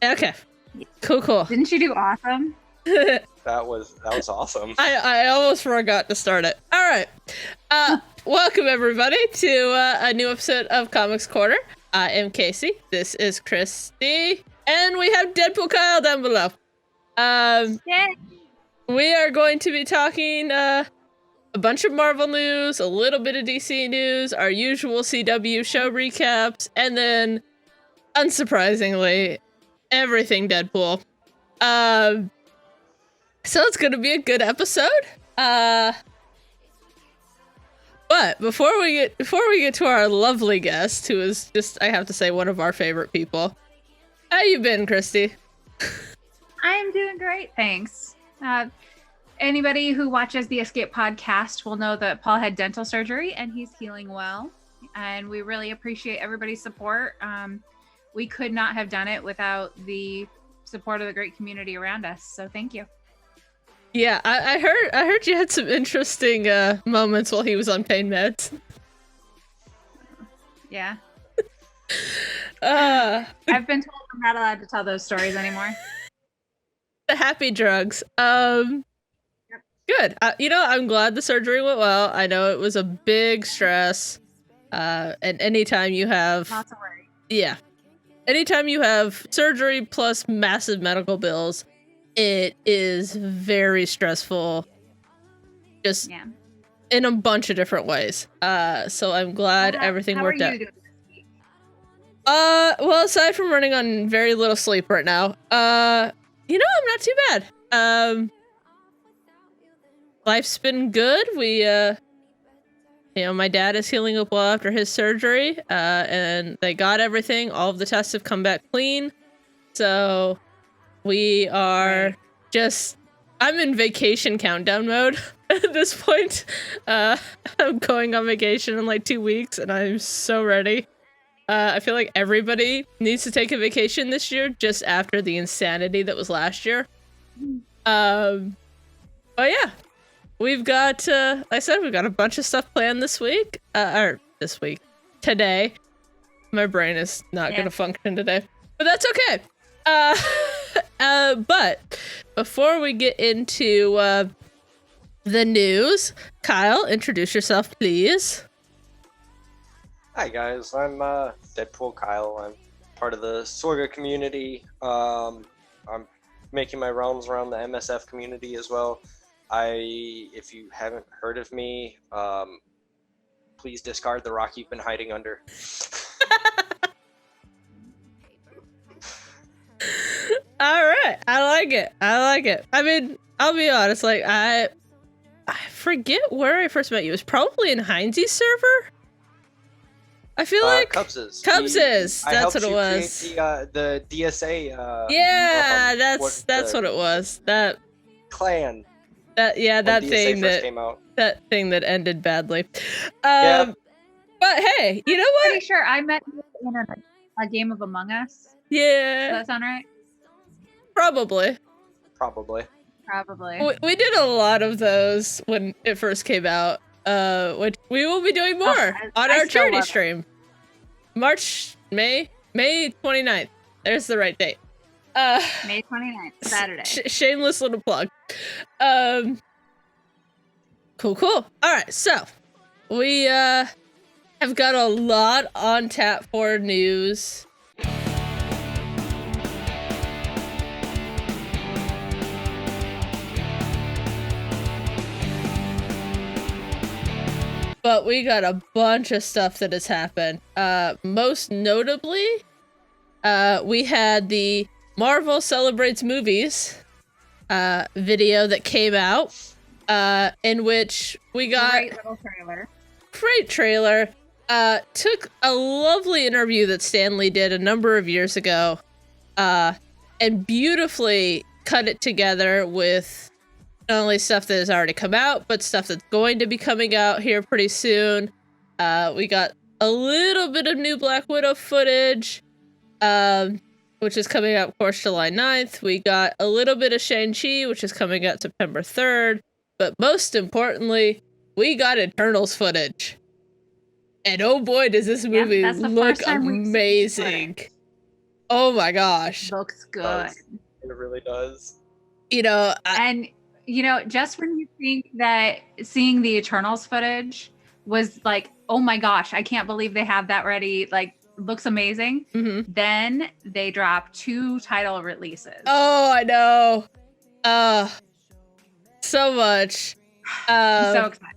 Okay. Cool. Didn't you do awesome? That was awesome. I almost forgot to start it. All right. Welcome everybody to a new episode of Comics Corner. I am Casey. This is Christy, and we have Deadpool Kyle down below. Yay! We are going to be talking a bunch of Marvel news, a little bit of DC news, our usual CW show recaps, and then, unsurprisingly, everything Deadpool. So it's gonna be a good episode. But before we get to our lovely guest, who is just, I have to say, one of our favorite people. How you been, Christy? I am doing great, thanks. Anybody who watches the Escape podcast will know that Paul had dental surgery and he's healing well. And we really appreciate everybody's support. We could not have done it without the support of the great community around us. So thank you. Yeah, I heard you had some interesting moments while he was on pain meds. Yeah. I've been told I'm not allowed to tell those stories anymore. The happy drugs. Good. I'm glad the surgery went well. I know it was a big stress. And anytime you have... Lots of worry. Yeah. Anytime you have surgery plus massive medical bills, it is very stressful. Just in a bunch of different ways. So I'm glad everything worked out. Doing this week? Well, aside from running on very little sleep right now, I'm not too bad. Life's been good. We, my dad is healing up well after his surgery, and they got everything. All of the tests have come back clean. So we are I'm in vacation countdown mode at this point. I'm going on vacation in like 2 weeks, and I'm so ready. I feel like everybody needs to take a vacation this year just after the insanity that was last year. But yeah, we've got, like I said, we've got a bunch of stuff planned this week. Today. My brain is not going to function today, but that's okay. But before we get into the news, Kyle, introduce yourself, please. Hi guys, I'm Deadpool Kyle. I'm part of the Sorga community. I'm making my rounds around the MSF community as well. If you haven't heard of me, please discard the rock you've been hiding under. All right, I like it. I mean, I'll be honest. Like, I forget where I first met you. It was probably in Heinz's server. I feel like Cubs's. That's what it was. The DSA. Yeah, that's what it was. That clan. That thing came out. That thing that ended badly. But hey, you know what? Pretty sure I met you in a game of Among Us. Yeah. Does that sound right? Probably. We did a lot of those when it first came out. Which we will be doing more on our charity stream. May 29th. There's the right date. May 29th, Saturday. Shameless little plug. Cool. All right, so we have got a lot on tap for news. But we got a bunch of stuff that has happened. Most notably, we had the Marvel Celebrates Movies video that came out, in which we got Great little trailer. Great trailer. Took a lovely interview that Stan Lee did a number of years ago, and beautifully cut it together with not only stuff that has already come out, but stuff that's going to be coming out here pretty soon. We got a little bit of new Black Widow footage, which is coming out, of course, July 9th. We got a little bit of Shang-Chi, which is coming out September 3rd. But most importantly, we got Eternals footage. And oh boy, does this movie look amazing. Oh my gosh. Looks good. It really does. You know, And just when you think that seeing the Eternals footage was like, oh my gosh, I can't believe they have that ready, like looks amazing. Then they dropped 2 title releases. Oh, I know. So much. I'm so excited.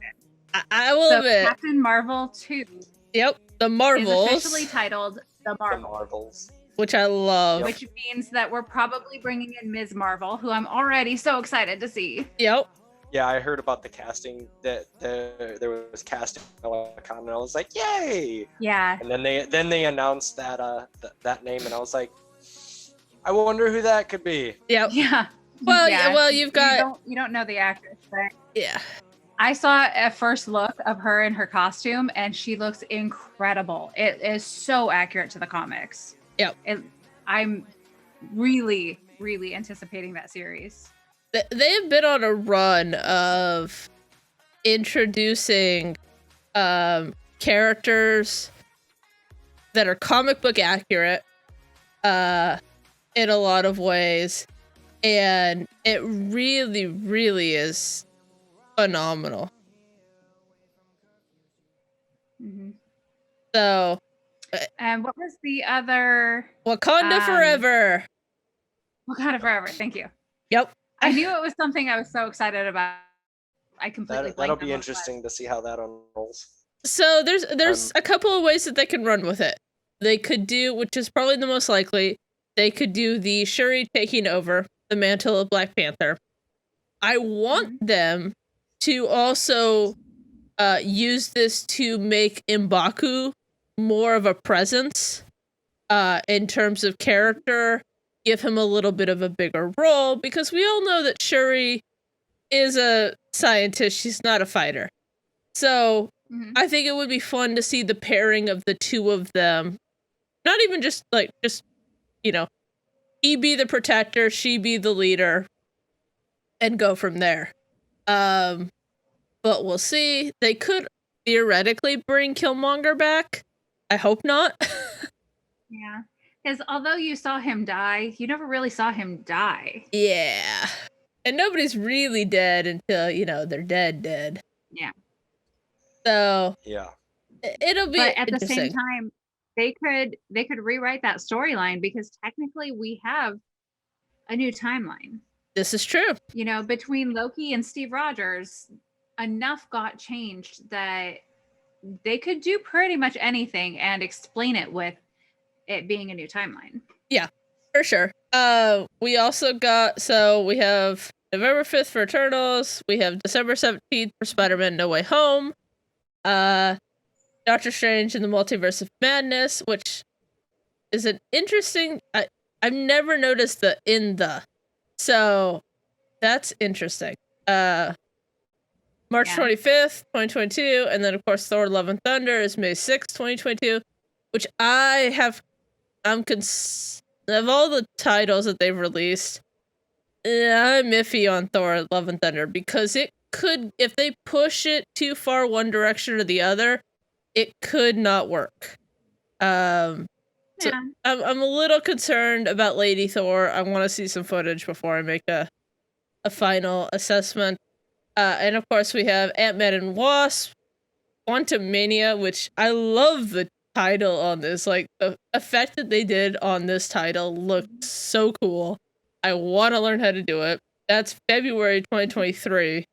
I will admit. Captain Marvel 2. Yep, the Marvels. Is officially titled The Marvels. Which I love. Which means that we're probably bringing in Ms. Marvel, who I'm already so excited to see. Yep. Yeah, I heard about the casting, that there was casting and I was like, yay! Yeah. And then they announced that that name, and I was like, I wonder who that could be. Yep. Yeah. Well, yeah. Well, you've got. You don't know the actress, but yeah. I saw a first look of her in her costume, and she looks incredible. It is so accurate to the comics. Yep. I'm really, really anticipating that series. They've been on a run of introducing characters that are comic book accurate in a lot of ways, and it really, really is phenomenal. So, and what was the other? Wakanda Forever. Wakanda Forever. Thank you. Yep. I knew it was something I was so excited about. I completely that'll be interesting to see how that unrolls. So there's a couple of ways that they can run with it. They could do, which is probably the most likely, they could do the Shuri taking over the mantle of Black Panther. I want them to also use this to make M'Baku more of a presence in terms of character, give him a little bit of a bigger role, because we all know that Shuri is a scientist, she's not a fighter. So I think it would be fun to see the pairing of the two of them. Not even just, he be the protector, she be the leader, and go from there. But we'll see. They could theoretically bring Killmonger back. I hope not. Yeah. Because although you saw him die, you never really saw him die. Yeah. And nobody's really dead until, they're dead. Yeah. So yeah, it'll be But at the interesting. same time, they could rewrite that storyline, because technically we have a new timeline. This is true. Between Loki and Steve Rogers, enough got changed that they could do pretty much anything and explain it with it being a new timeline. Yeah, for sure. We also we have November 5th for Eternals. We have December 17th for Spider-Man No Way Home. Doctor Strange in the Multiverse of Madness, which is an interesting... I've never noticed the in the. So that's interesting. March 25th, 2022. And then, of course, Thor Love and Thunder is May 6th, 2022. Which of all the titles that they've released, I'm iffy on Thor Love and Thunder, because it could, if they push it too far one direction or the other, it could not work. So I'm a little concerned about Lady Thor. I want to see some footage before I make a final assessment. And of course we have Ant-Man and Wasp, Quantumania, which I love the title on this. Like, the effect that they did on this title looked so cool. I want to learn how to do it. That's February 2023,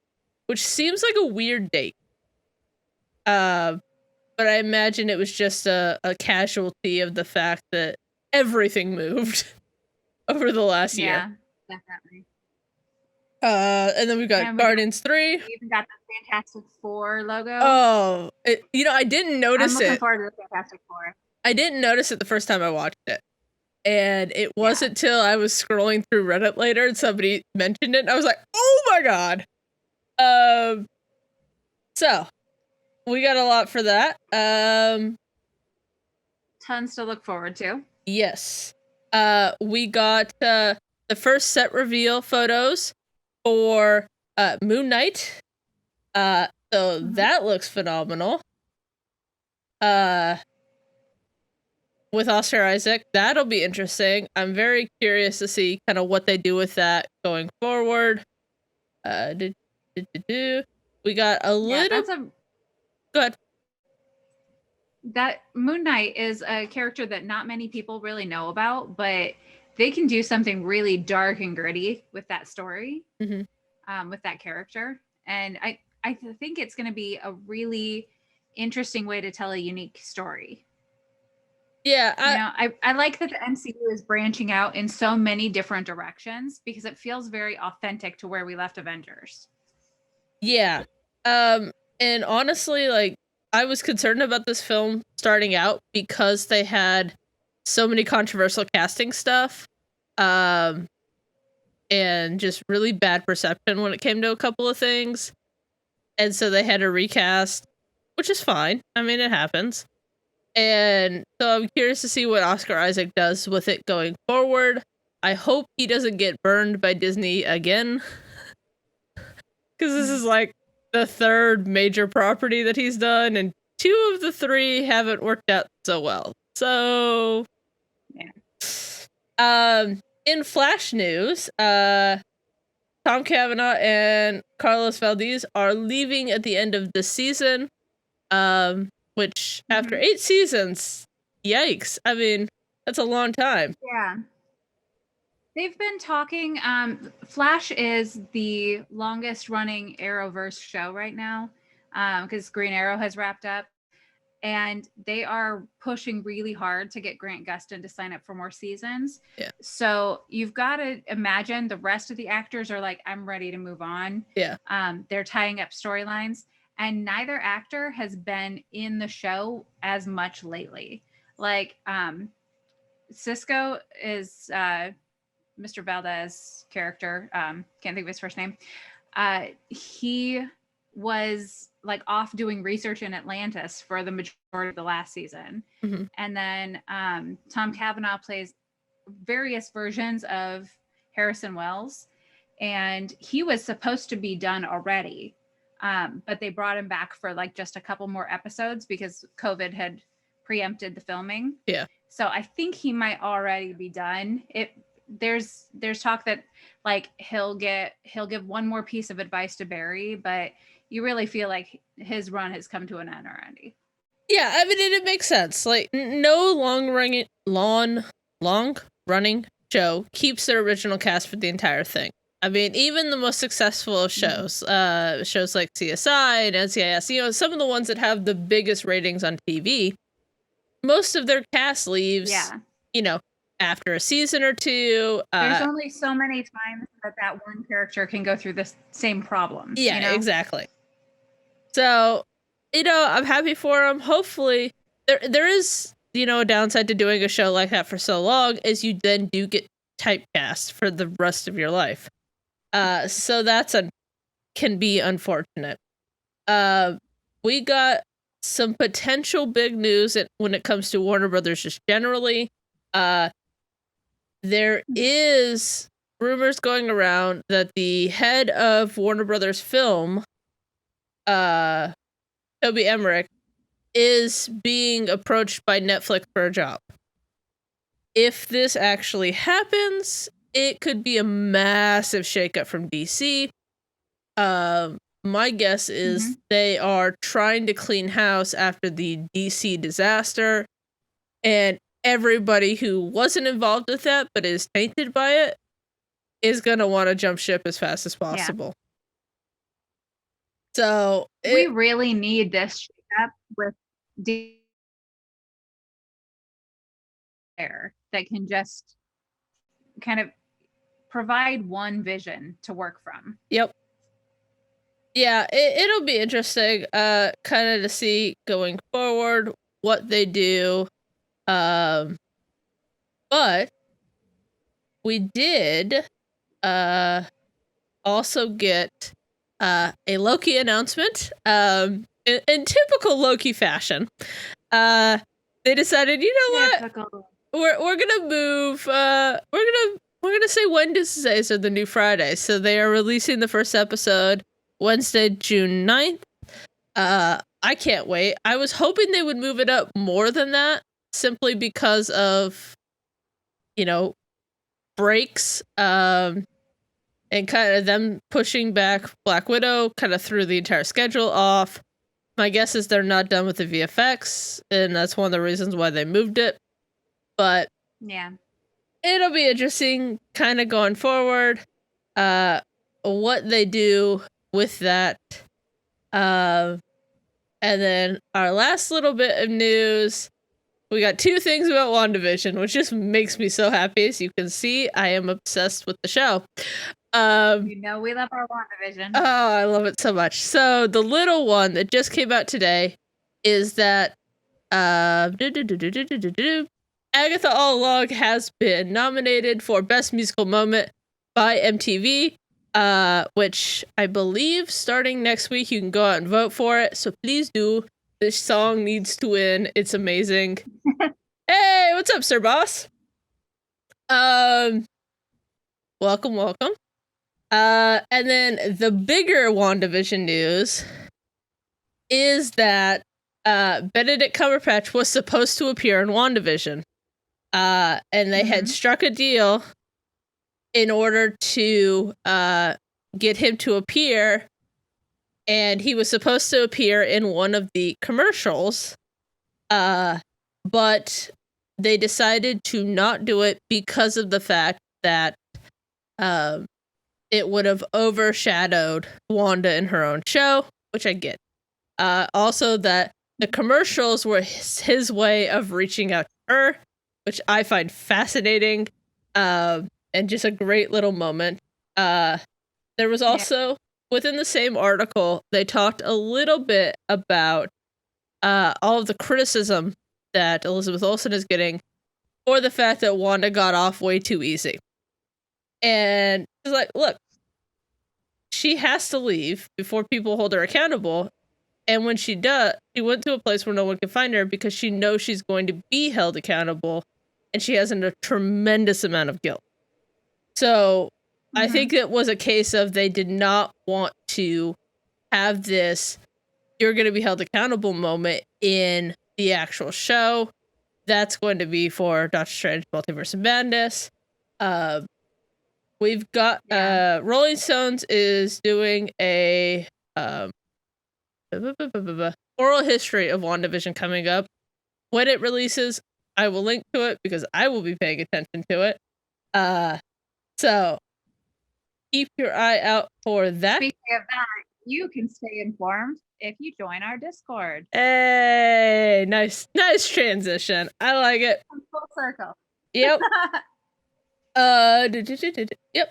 which seems like a weird date. But I imagine it was just a casualty of the fact that everything moved over the last year. Yeah, definitely. And then we've got Guardians 3. We even got the Fantastic Four logo. Oh, I didn't notice it. I'm looking forward to the Fantastic Four. I didn't notice it the first time I watched it. And it wasn't till I was scrolling through Reddit later and somebody mentioned it, and I was like, oh my god! So, we got a lot for that. Tons to look forward to. Yes. We got the first set reveal photos for Moon Knight. So that looks phenomenal. with Oscar Isaac. That'll be interesting. I'm very curious to see kind of what they do with that going forward. We got a little. Good. That Moon Knight is a character that not many people really know about, but they can do something really dark and gritty with that story, with that character. And I think it's going to be a really interesting way to tell a unique story. Yeah, I like that the MCU is branching out in so many different directions because it feels very authentic to where we left Avengers. Yeah. And honestly, like, I was concerned about this film starting out because they had so many controversial casting stuff. And just really bad perception when it came to a couple of things. And so they had to recast, which is fine. I mean, it happens. And so I'm curious to see what Oscar Isaac does with it going forward. I hope he doesn't get burned by Disney again. Because this is like the third major property that he's done, and 2 of the 3 haven't worked out so well. So, yeah. In Flash news, Tom Cavanaugh and Carlos Valdez are leaving at the end of the season. Which after 8 seasons, yikes! I mean, that's a long time. Yeah. They've been talking. Flash is the longest running Arrowverse show right now because Green Arrow has wrapped up. And they are pushing really hard to get Grant Gustin to sign up for more seasons. Yeah. So you've got to imagine the rest of the actors are like, I'm ready to move on. Yeah. They're tying up storylines. And neither actor has been in the show as much lately. Like Cisco is... Mr. Valdez character, can't think of his first name. He was like off doing research in Atlantis for the majority of the last season. And then Tom Cavanaugh plays various versions of Harrison Wells, and he was supposed to be done already. But they brought him back for like just a couple more episodes because COVID had preempted the filming. Yeah. So I think he might already be done. There's talk that like he'll give one more piece of advice to Barry, but you really feel like his run has come to an end already. Yeah, I mean it makes sense. Like no long running show keeps their original cast for the entire thing. I mean, even the most successful of shows, shows like CSI and NCIS, some of the ones that have the biggest ratings on TV, most of their cast leaves, after a season or 2. There's only so many times that one character can go through the same problem. Yeah, exactly. So, I'm happy for them. Hopefully, there is, a downside to doing a show like that for so long, is you then do get typecast for the rest of your life. So that's can be unfortunate. We got some potential big news when it comes to Warner Brothers just generally. There is rumors going around that the head of Warner Brothers Film, Toby Emmerich, is being approached by Netflix for a job. If this actually happens, it could be a massive shakeup from DC. My guess is they are trying to clean house after the DC disaster, and everybody who wasn't involved with that but is tainted by it is going to want to jump ship as fast as possible. Yeah. So we really need this shakeup with that can just kind of provide one vision to work from. Yep. Yeah, it'll be interesting kind of to see going forward what they do. But we did also get a Loki announcement. In typical Loki fashion, they decided, what? We're gonna move. We're gonna say Wednesdays are the new Fridays. So they are releasing the first episode Wednesday, June 9th. I can't wait. I was hoping they would move it up more than that, simply because of, breaks, and kind of them pushing back Black Widow kind of threw the entire schedule off. My guess is they're not done with the VFX, and that's one of the reasons why they moved it. But Yeah. it'll be interesting kind of going forward, what they do with that. And then our last little bit of news, we got 2 things about WandaVision, which just makes me so happy. As you can see, I am obsessed with the show. We love our WandaVision. Oh, I love it so much. So the little one that just came out today is that Agatha All Along has been nominated for Best Musical Moment by MTV, which I believe starting next week you can go out and vote for it. So please do. This song needs to win. It's amazing. Hey, what's up, Sir Boss? Welcome. And then the bigger WandaVision news is that Benedict Cumberbatch was supposed to appear in WandaVision. And they had struck a deal in order to get him to appear. And he was supposed to appear in one of the commercials. But they decided to not do it because of the fact that it would have overshadowed Wanda in her own show, which I get. Also, that the commercials were his way of reaching out to her, which I find fascinating, and just a great little moment. There was also, within the same article, they talked a little bit about all of the criticism that Elizabeth Olsen is getting for the fact that Wanda got off way too easy. And it's like, look, she has to leave before people hold her accountable. And when she does, she went to a place where no one can find her because she knows she's going to be held accountable, and she has a tremendous amount of guilt. So I think it was a case of they did not want to have this "you're going to be held accountable" moment in the actual show. That's going to be for Doctor Strange Multiverse of Madness. We've got Rolling Stones is doing a oral history of WandaVision coming up. When it releases, I will link to it because I will be paying attention to it. So keep your eye out for that. Speaking of that, you can stay informed if you join our Discord. Hey, nice transition. I like it. Full circle. Yep. Yep.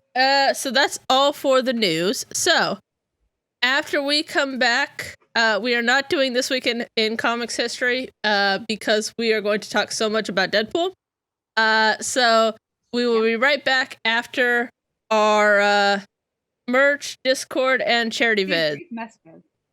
So that's all for the news. So after we come back, we are not doing This Week in Comics History because we are going to talk so much about Deadpool. So we will be right back after our merch, Discord, and charity vid.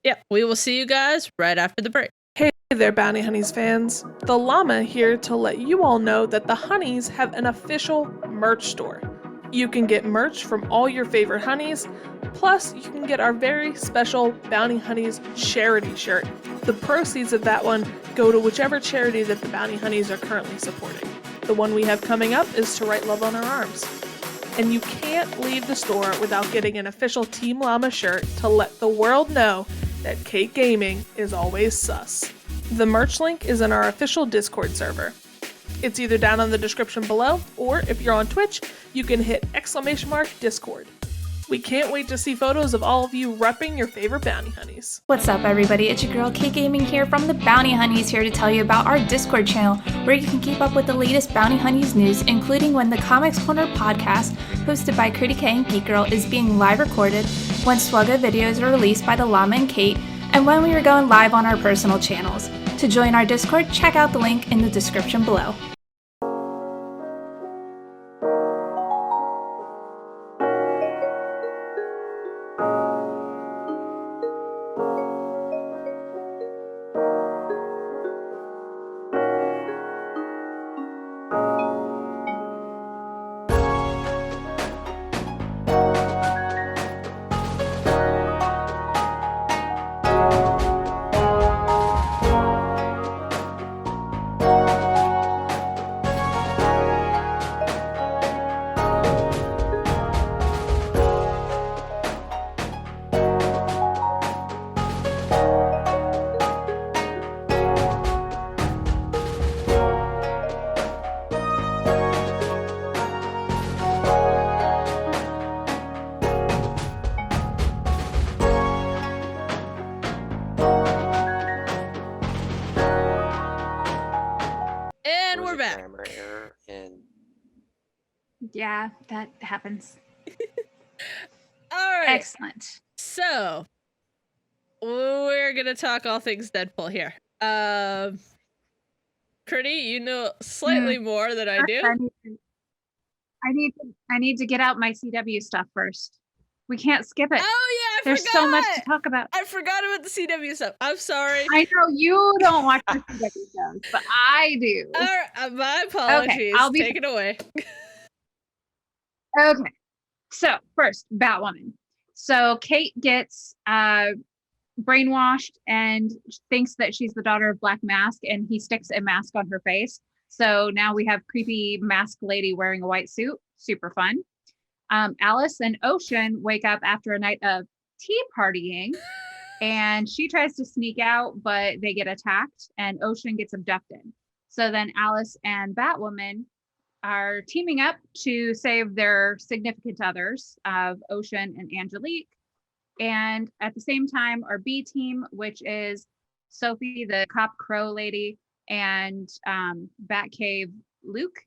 Yep, we will see you guys right after the break. Hey there, Bounty Honeys fans. The Llama here to let you all know that the Honeys have an official merch store. You can get merch from all your favorite honeys, plus you can get our very special Bounty Honeys charity shirt. The proceeds of that one go to whichever charity that the Bounty Honeys are currently supporting. The one we have coming up is To Write Love on Our Arms. And you can't leave the store without getting an official Team Llama shirt to let the world know that Kate Gaming is always sus. The merch link is in our official Discord server. It's either down in the description below, or if you're on Twitch, you can hit !Discord. We can't wait to see photos of all of you repping your favorite Bounty Honeys. What's up, everybody? It's your girl Kate Gaming here from the Bounty Honeys, here to tell you about our Discord channel where you can keep up with the latest Bounty Honeys news, including when the Comics Corner podcast, hosted by Critty K and Geek Girl, is being live recorded, when Swugga videos are released by the Llama and Kate, and when we are going live on our personal channels. To join our Discord, check out the link in the description below. Yeah, that happens. All right. Excellent. So we're gonna talk all things Deadpool here. Pretty, you know slightly more than I do. I need to get out my CW stuff first. We can't skip it. Oh yeah, I There's forgot. so much to talk about. I forgot about the CW stuff. I'm sorry. I know you don't watch the CW shows, but I do. All right, my apologies. I'll be Take it away. Okay. So first, Batwoman. So Kate gets brainwashed and thinks that she's the daughter of Black Mask, and he sticks a mask on her face. So now we have creepy mask lady wearing a white suit. Super fun. Alice and Ocean wake up after a night of tea partying, and she tries to sneak out, but they get attacked, and Ocean gets abducted. So then Alice and Batwoman are teaming up to save their significant others of Ocean and Angelique. And at the same time, our B team, which is Sophie, the cop crow lady, and Batcave Luke,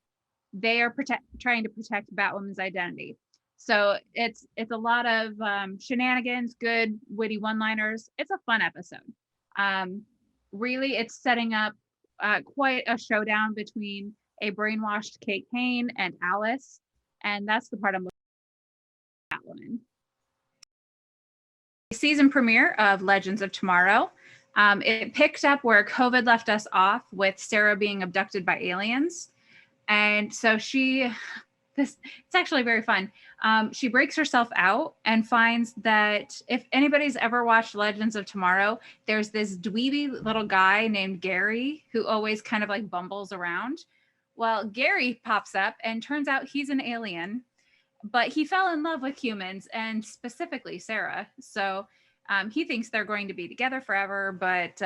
they are trying to protect Batwoman's identity. So it's a lot of shenanigans, good witty one-liners. It's a fun episode. Really, it's setting up quite a showdown between a brainwashed Kate Kane and Alice, and that's the part I'm looking at. Batwoman. Season premiere of Legends of Tomorrow. It picked up where COVID left us off, with Sarah being abducted by aliens. And so it's actually very fun. She breaks herself out and finds that if anybody's ever watched Legends of Tomorrow, there's this dweeby little guy named Gary who always kind of like bumbles around. Well, Gary pops up and turns out he's an alien, but he fell in love with humans and specifically Sarah. So he thinks they're going to be together forever, but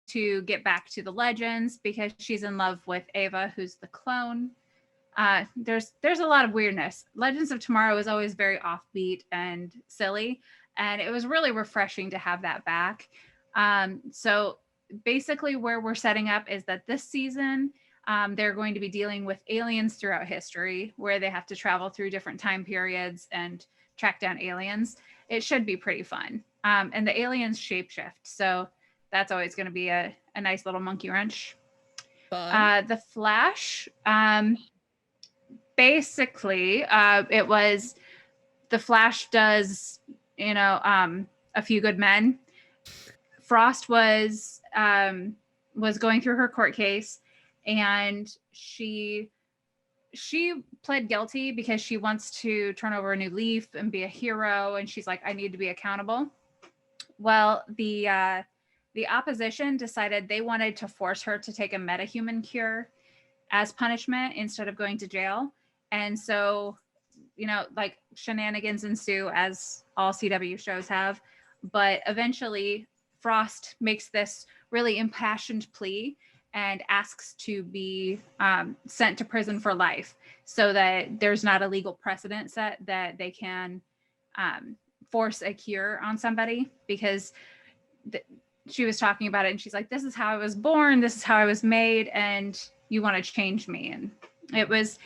to get back to the Legends because she's in love with Ava, who's the clone. There's a lot of weirdness. Legends of Tomorrow is always very offbeat and silly, and it was really refreshing to have that back. So basically where we're setting up is that this season they're going to be dealing with aliens throughout history, where they have to travel through different time periods and track down aliens. It should be pretty fun. And the aliens shapeshift, so that's always going to be a nice little monkey wrench. The Flash, basically, it was The Flash does, A Few Good Men. Frost was going through her court case, and she pled guilty because she wants to turn over a new leaf and be a hero, and she's like, I need to be accountable. Well, the opposition decided they wanted to force her to take a metahuman cure as punishment instead of going to jail. And so, like shenanigans ensue, as all CW shows have. But eventually Frost makes this really impassioned plea and asks to be sent to prison for life, so that there's not a legal precedent set that they can force a cure on somebody, because she was talking about it and she's like, this is how I was born, this is how I was made, and you want to change me. And it was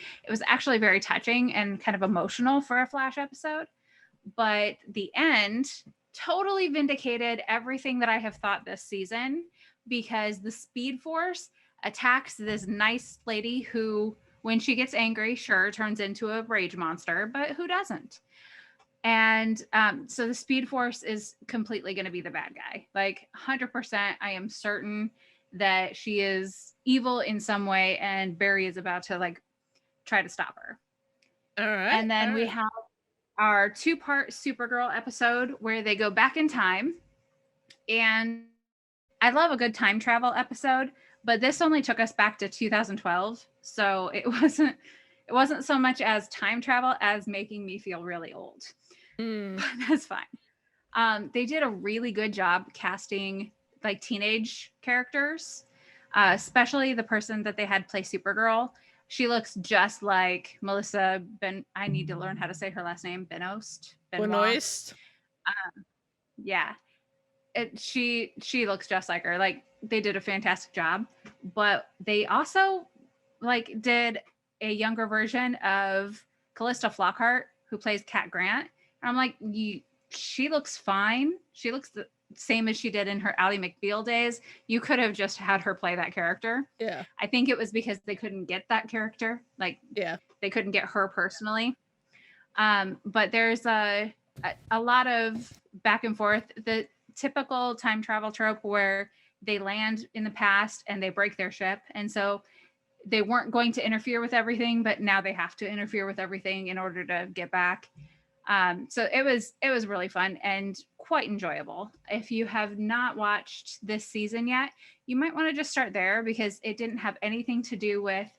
actually very touching and kind of emotional for a Flash episode. But the end totally vindicated everything that I have thought this season, because the Speed Force attacks this nice lady who, when she gets angry, sure, turns into a rage monster, but who doesn't? And so the Speed Force is completely going to be the bad guy. Like 100%, I am certain that she is evil in some way, and Barry is about to try to stop her. All right. And then we have our 2-part Supergirl episode where they go back in time. And I love a good time travel episode, but this only took us back to 2012. So it wasn't so much as time travel as making me feel really old. But that's fine. They did a really good job casting teenage characters, especially the person that they had play Supergirl. She looks just like Melissa I need to learn how to say her last name. Benoist. Yeah. She looks just like her. They did a fantastic job, but they also did a younger version of Callista Flockhart, who plays Cat Grant. And I'm like, she looks fine. She looks the same as she did in her Ally McBeal days. You could have just had her play that character. Yeah. I think it was because they couldn't get that character. Like, Yeah. they couldn't get her personally. But there's a lot of back and forth. The typical time travel trope where they land in the past and they break their ship. And so they weren't going to interfere with everything, but now they have to interfere with everything in order to get back. So it was really fun and quite enjoyable. If you have not watched this season yet, you might want to just start there because it didn't have anything to do with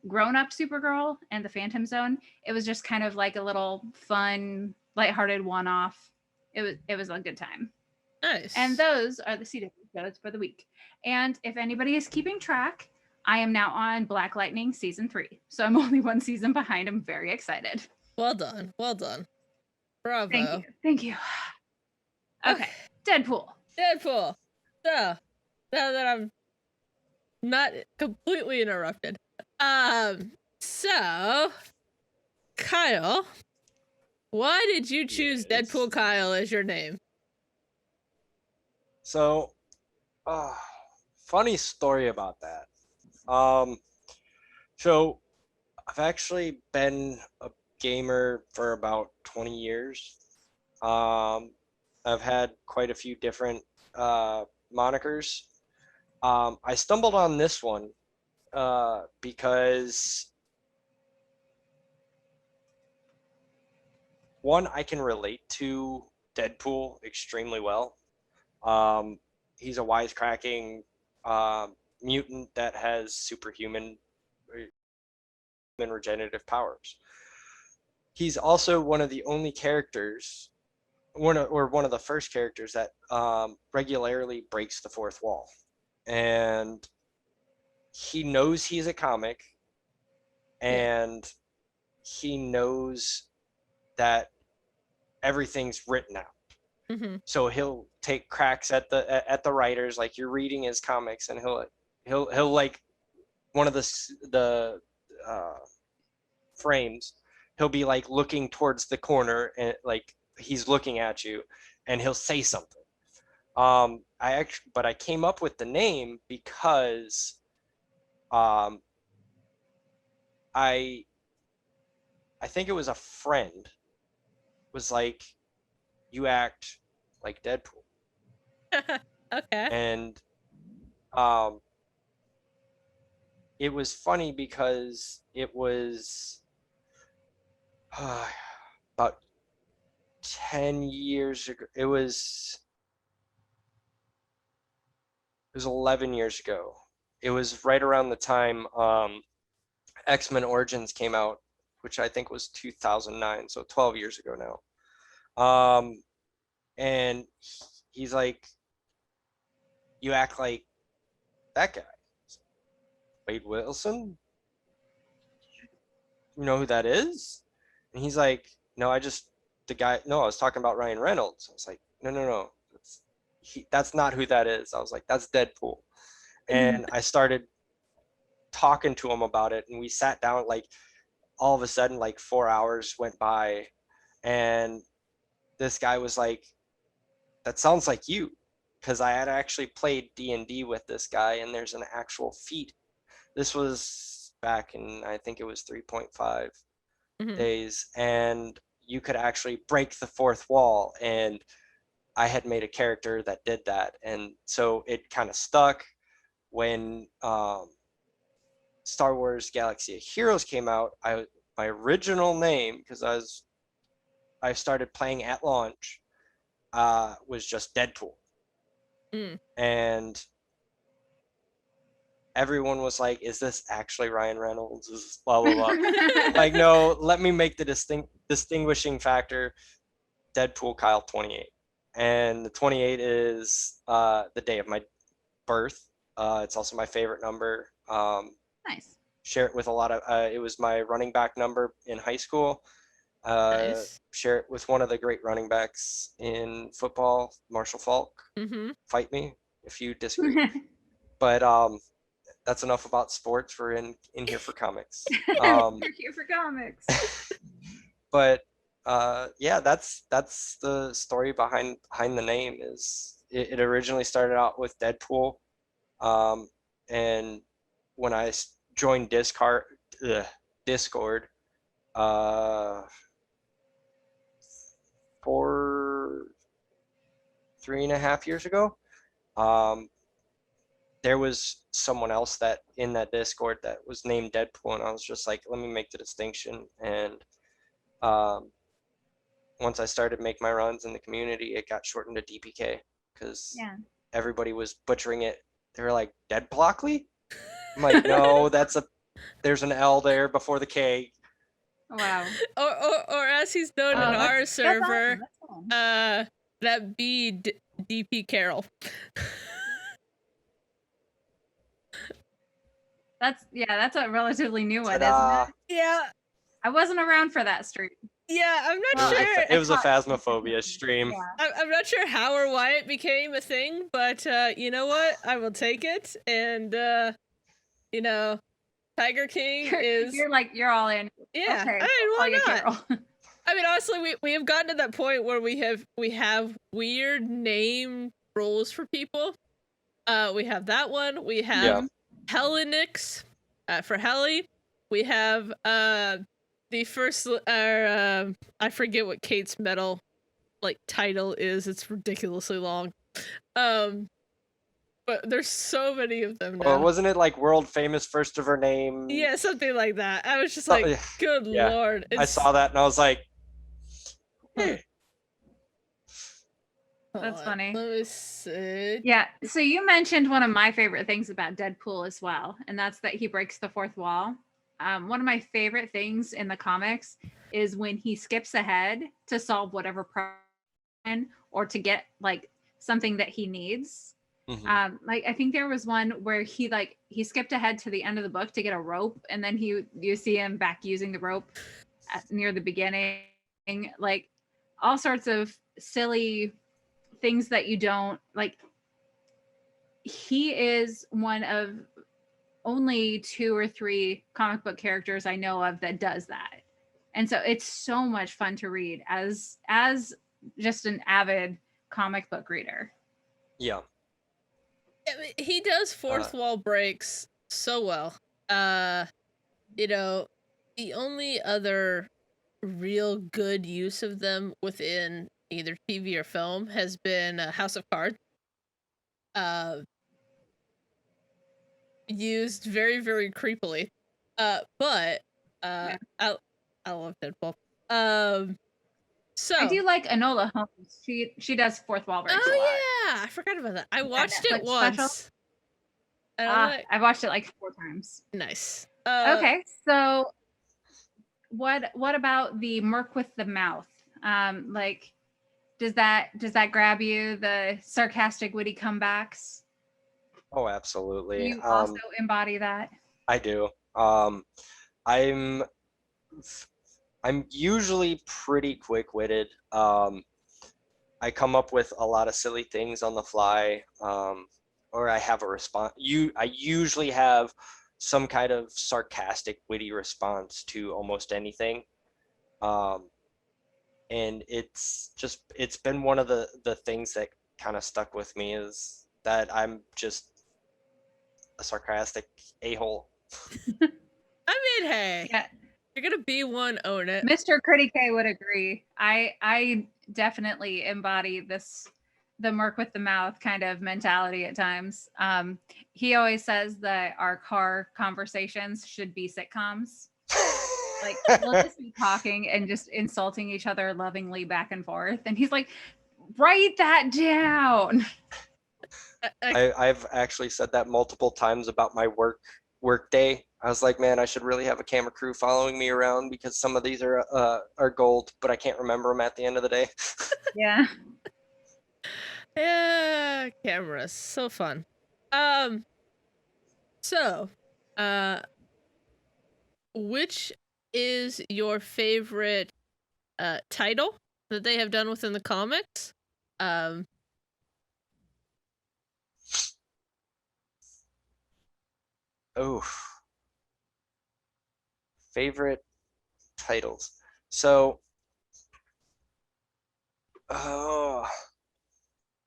grown-up Supergirl and the Phantom Zone. It was just kind of like a little fun, lighthearted one-off. It was a good time. Nice. And those are the CW shows for the week. And if anybody is keeping track, I am now on Black Lightning season 3. So I'm only one season behind. I'm very excited. Well done. Well done. Bravo. Thank you. Okay. Deadpool. So, now that I'm not completely interrupted. So, Kyle, why did you choose Deadpool Kyle as your name? So, funny story about that. So I've actually been a gamer for about 20 years. I've had quite a few different monikers. I stumbled on this one because one, I can relate to Deadpool extremely well. He's a wisecracking mutant that has superhuman regenerative powers. He's also one of the only characters, one of the first characters that regularly breaks the fourth wall. And he knows he's a comic, and he knows that everything's written out. Mm-hmm. So he'll take cracks at the writers, like you're reading his comics, and he'll like one of the frames, he'll be like looking towards the corner and like he's looking at you, and he'll say something. But I came up with the name because I think it was a friend was like, you act like Deadpool. Okay. And it was funny because it was about 10 years ago. It was 11 years ago. It was right around the time X-Men Origins came out, which I think was 2009, so 12 years ago now. And he's like, you act like that guy, Wade Wilson. You know who that is? And he's like, no, I was talking about Ryan Reynolds. I was like, no, that's not who that is. I was like, that's Deadpool. And I started talking to him about it, and we sat down. Like, all of a sudden, like 4 hours went by, and this guy was like, that sounds like you, because I had actually played D&D with this guy, and there's an actual feat. This was back in, I think it was 3.5 days, and you could actually break the fourth wall, and I had made a character that did that. And so it kind of stuck. When Star Wars Galaxy of Heroes came out, my original name, because I started playing at launch, was just Deadpool. And everyone was like, is this actually Ryan Reynolds? Is this blah, blah, blah. Like, no, let me make the distinguishing factor Deadpool Kyle 28. And the 28 is the day of my birth. It's also my favorite number. Nice. Share it with a lot of, it was my running back number in high school. Nice. Share it with one of the great running backs in football, Marshall Falk. Mm-hmm. Fight me if you disagree. But that's enough about sports. We're in here for comics. We're here for comics. But yeah, that's the story behind the name. Is it originally started out with Deadpool, and when I joined Discord, for 3.5 years ago, there was someone else that in that Discord that was named Deadpool, and I was just like, let me make the distinction. And once I started making my runs in the community, it got shortened to DPK because everybody was butchering it. They were like, Dead Blockley? I'm like, no, there's an L there before the K. Wow. Or as he's known in our server, that's awesome. that be DP Carroll. That's a relatively new one, Ta-da. isn't it? Yeah. I wasn't around for that stream. Yeah, I'm not sure. It was a Phasmophobia stream. Yeah. I'm not sure how or why it became a thing, but you know what? I will take it. And you know, Tiger King is. You're all in. Yeah. Okay, I mean, why not? Carol. I mean, honestly, we have gotten to that point where we have weird name roles for people. We have that one. We have Hellenix for Helly. We have the first I forget what Kate's metal title is. It's ridiculously long. But there's so many of them now. Well, wasn't it like world famous first of her name? Yeah, something like that. I was just like, good lord. I saw that and I was like, hey. That's funny. Let me see. Yeah, so you mentioned one of my favorite things about Deadpool as well, and that's that he breaks the fourth wall. One of my favorite things in the comics is when he skips ahead to solve whatever problem or to get something that he needs. Mm-hmm. I think there was one where he skipped ahead to the end of the book to get a rope, and then you see him back using the rope near the beginning, all sorts of silly things that you don't like. He is one of only 2 or 3 comic book characters I know of that does that, and so it's so much fun to read as just an avid comic book reader. Yeah. He does fourth wall breaks so well. You know, the only other real good use of them within either TV or film has been House of Cards. Used very, very creepily. But I love Deadpool. So I do like Enola Holmes. She does fourth wall breaks a lot. Oh yeah, I forgot about that. I watched it once. I've watched it 4 times. Nice. Okay, so what about the Merc with the mouth? Does that grab you? The sarcastic, witty comebacks? Oh, absolutely. Do you also embody that? I do. I'm usually pretty quick-witted. I come up with a lot of silly things on the fly, or I have a response. I usually have some kind of sarcastic, witty response to almost anything. And it's been one of the things that kind of stuck with me is that I'm just a sarcastic a-hole. I mean, hey. Yeah. You're gonna be one, own it. Mr. Critty K would agree. I definitely embody the Merc with the mouth kind of mentality at times. He always says that our car conversations should be sitcoms. We'll just be talking and just insulting each other lovingly back and forth. And he's like, write that down. I've actually said that multiple times about my work day. I was like, man, I should really have a camera crew following me around because some of these are gold, but I can't remember them at the end of the day. Yeah. Yeah, cameras, so fun. So, which is your favorite title that they have done within the comics? Oh, favorite titles. So, oh,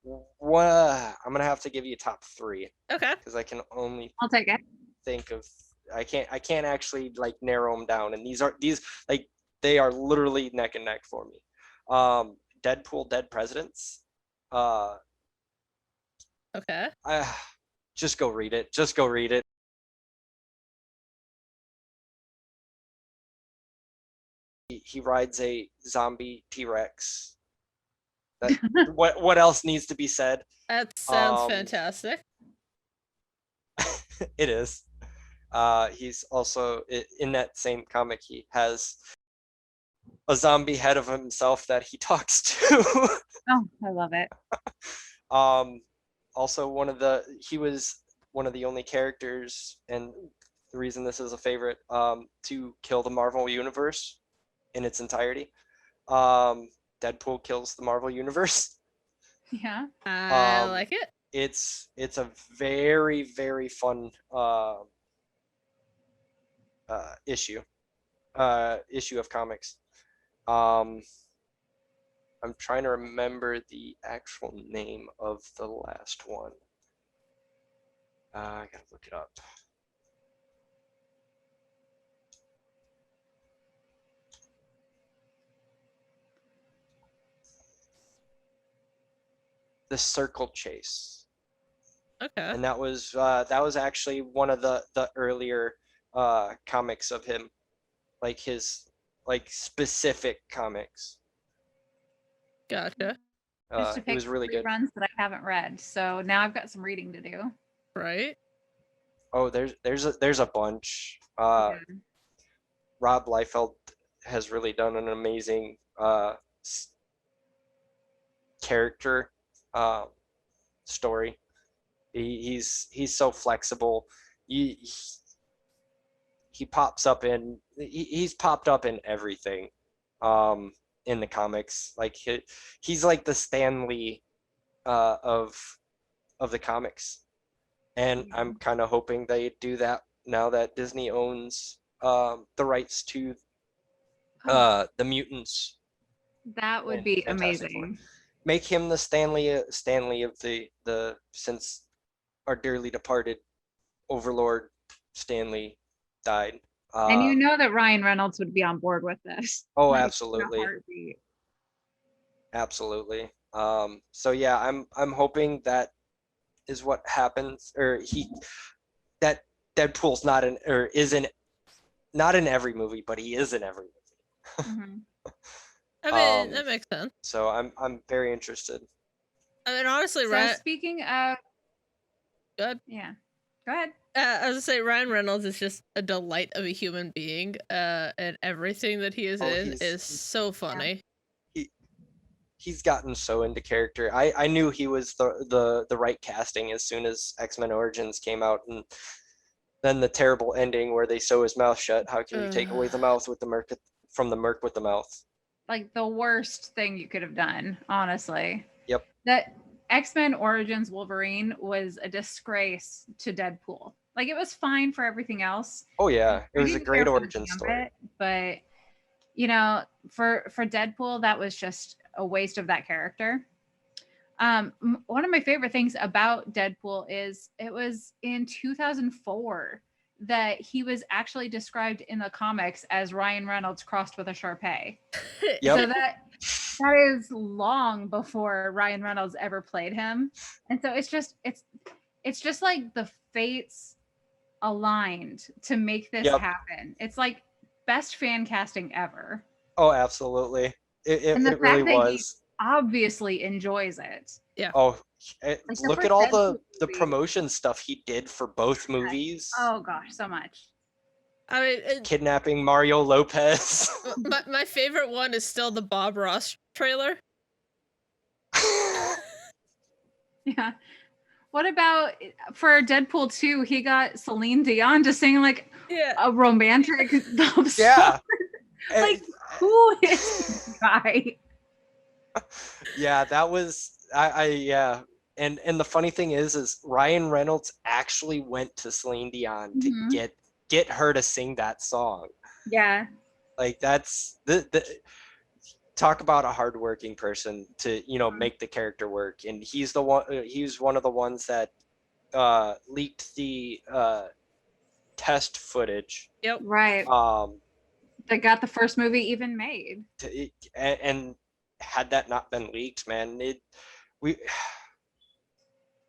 I'm gonna have to give you top three Okay. because I can only I'll take it. think of. I can't actually like narrow them down, and these like they are literally neck and neck for me. Deadpool, Dead Presidents. Okay. Just go read it. Just go read it. He rides a zombie T-Rex. What else needs to be said? That sounds Um, fantastic. It is. He's also in that same comic. He has a zombie head of himself that he talks to. Oh, I love it. Also, he was one of the only characters, and the reason this is a favorite, to kill the Marvel Universe in its entirety. Deadpool kills the Marvel Universe. Yeah. I Um, like it. It's a very, very fun issue of comics. I'm trying to remember the actual name of the last one. I gotta look it up. The Circle Chase. Okay. And that was actually one of the earlier comics of him, like his specific comics. Gotcha. Just to It pick was really good. runs that I haven't read, so now I've got some reading to do. Right. Oh, there's a bunch. Yeah. Rob Liefeld has really done an amazing character story. He's so flexible. He pops up in he's popped up in everything in the comics. Like he's like the Stan Lee of the comics, and I'm kind of hoping they do that now that Disney owns the rights to the mutants. That would in be Fantastic Four. amazing. Make him the Stanley of the since our dearly departed Overlord Stanley died. And you know that Ryan Reynolds would be on board with this. Oh, Like, in a absolutely, heartbeat. absolutely. So yeah, I'm hoping that is what happens, or that Deadpool's not in every movie, but he is in every movie. Mhm. I mean, that makes sense. So I'm very interested. I mean, honestly, So Ryan. speaking of, Good. yeah, go ahead. I was gonna say Ryan Reynolds is just a delight of a human being, and everything that he is in is so funny. He's gotten so into character. I knew he was the right casting as soon as X-Men Origins came out, and then the terrible ending where they sew his mouth shut. How can you take away the mouth with the merc from the merc with the mouth? Like the worst thing you could have done, honestly. Yep. That X-Men Origins Wolverine was a disgrace to Deadpool. Like it was fine for everything else. Oh yeah, it I was a didn't great care for the origin Gambit, story. but you know, for Deadpool, that was just a waste of that character. One of my favorite things about Deadpool is it was in 2004 that he was actually described in the comics as Ryan Reynolds crossed with a Shar-Pei. Yep. So that is long before Ryan Reynolds ever played him. And so it's just like the fates aligned to make this happen. It's like best fan casting ever. Oh, absolutely. It really was. He obviously enjoys it. Yeah. Oh, Like look at all the promotion stuff he did for both movies. Oh gosh, so much. I mean, Kidnapping Mario Lopez. my favorite one is still the Bob Ross trailer. Yeah. What about for Deadpool 2? He got Celine Dion to sing like a romantic love song. Yeah. Like who is this guy? Yeah, that was I yeah. and the funny thing is Ryan Reynolds actually went to Celine Dion to Mhm. get her to sing that song. Yeah. Like that's the talk about a hardworking person to make the character work, and he's one of the ones that leaked the test footage Yep. Right. um That got the first movie even made. and had that not been leaked, man, we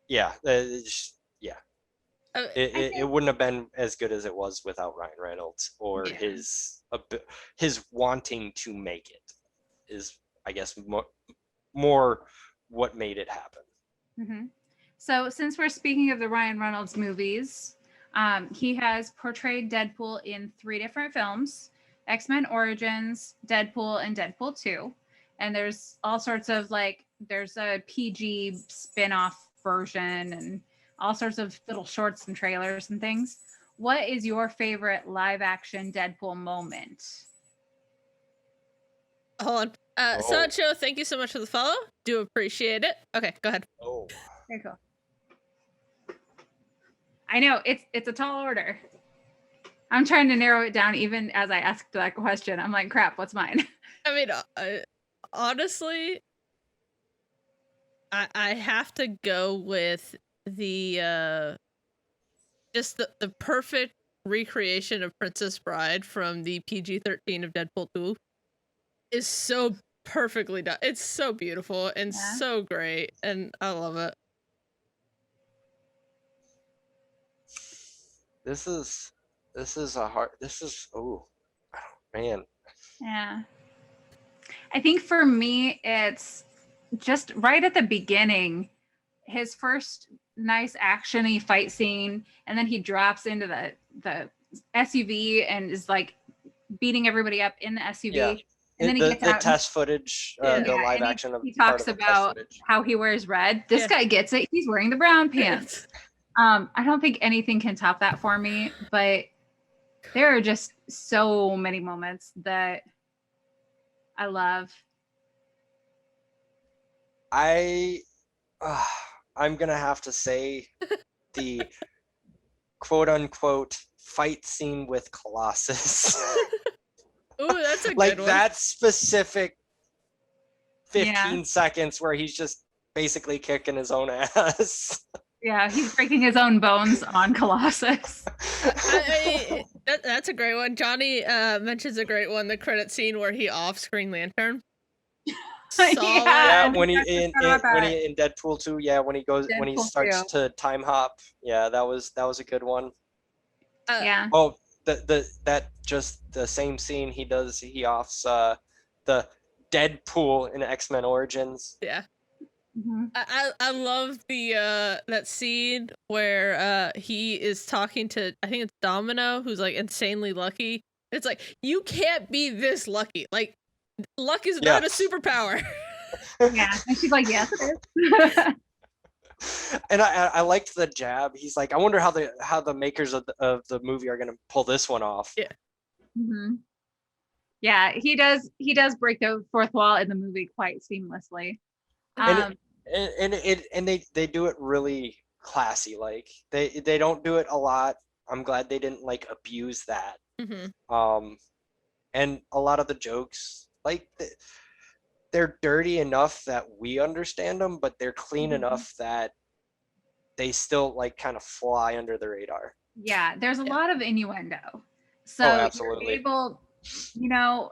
yeah yeah I it think wouldn't have been as good as it was without Ryan Reynolds, or Yeah. his wanting to make it is, I guess, more what made it happen. hmm So, since we're speaking of the Ryan Reynolds movies, he has portrayed Deadpool in 3 different films: X-Men Origins, Deadpool, and Deadpool 2. And there's all sorts of there's a PG spin off version and all sorts of little shorts and trailers and things. What is your favorite live action Deadpool moment? Hold on. Sancho, thank you so much for the follow. Do appreciate it. Okay, go ahead. Very cool. I know it's a tall order. I'm trying to narrow it down even as I asked that question. I'm like, crap, what's mine? I mean, honestly, I have to go with the just the perfect recreation of Princess Bride from the PG-13 of Deadpool 2 is so perfectly done. It's so beautiful and Yeah. so great, and I love it. This is oh man. Yeah. I think for me, it's just right at the beginning, his first nice actiony fight scene, and then he drops into the SUV and is like beating everybody up in the SUV. Yeah. And then he the gets out. test footage, Yeah. the live and action of he part talks of the test about footage. how he wears red. This Yeah. guy gets it. He's wearing the brown pants. I don't think anything can top that for me, but there are just so many moments that I love. I'm gonna have to say the quote unquote fight scene with Colossus. Ooh, that's a Like good one. that specific 15 Yeah. seconds where he's just basically kicking his own ass. Yeah, he's breaking his own bones on Colossus. That's a great one. Johnny mentions a great one, the credit scene where he off screen lantern. Solid. Yeah, I when he forgot about when that. he in Deadpool 2, yeah, when he Deadpool starts 2. to time hop, yeah, that was a good one. Yeah. Oh, that just the same scene he offs the Deadpool in X-Men Origins. Yeah. hmm I love the that scene where he is talking to, I think it's Domino, who's like insanely lucky. It's like, you can't be this lucky. Like, luck is not a superpower. Yeah. And she's like, yes, it is. And I liked the jab. He's like, I wonder how the makers of the movie are gonna pull this one off. Yeah. hmm Yeah, he does break the fourth wall in the movie quite seamlessly. And they do it really classy. Like they don't do it a lot. I'm glad they didn't like abuse that. Mm-hmm. And a lot of the jokes, like they're dirty enough that we understand them, but they're clean enough that they still like kind of fly under the radar. Yeah, there's a lot of innuendo. So absolutely. you're able,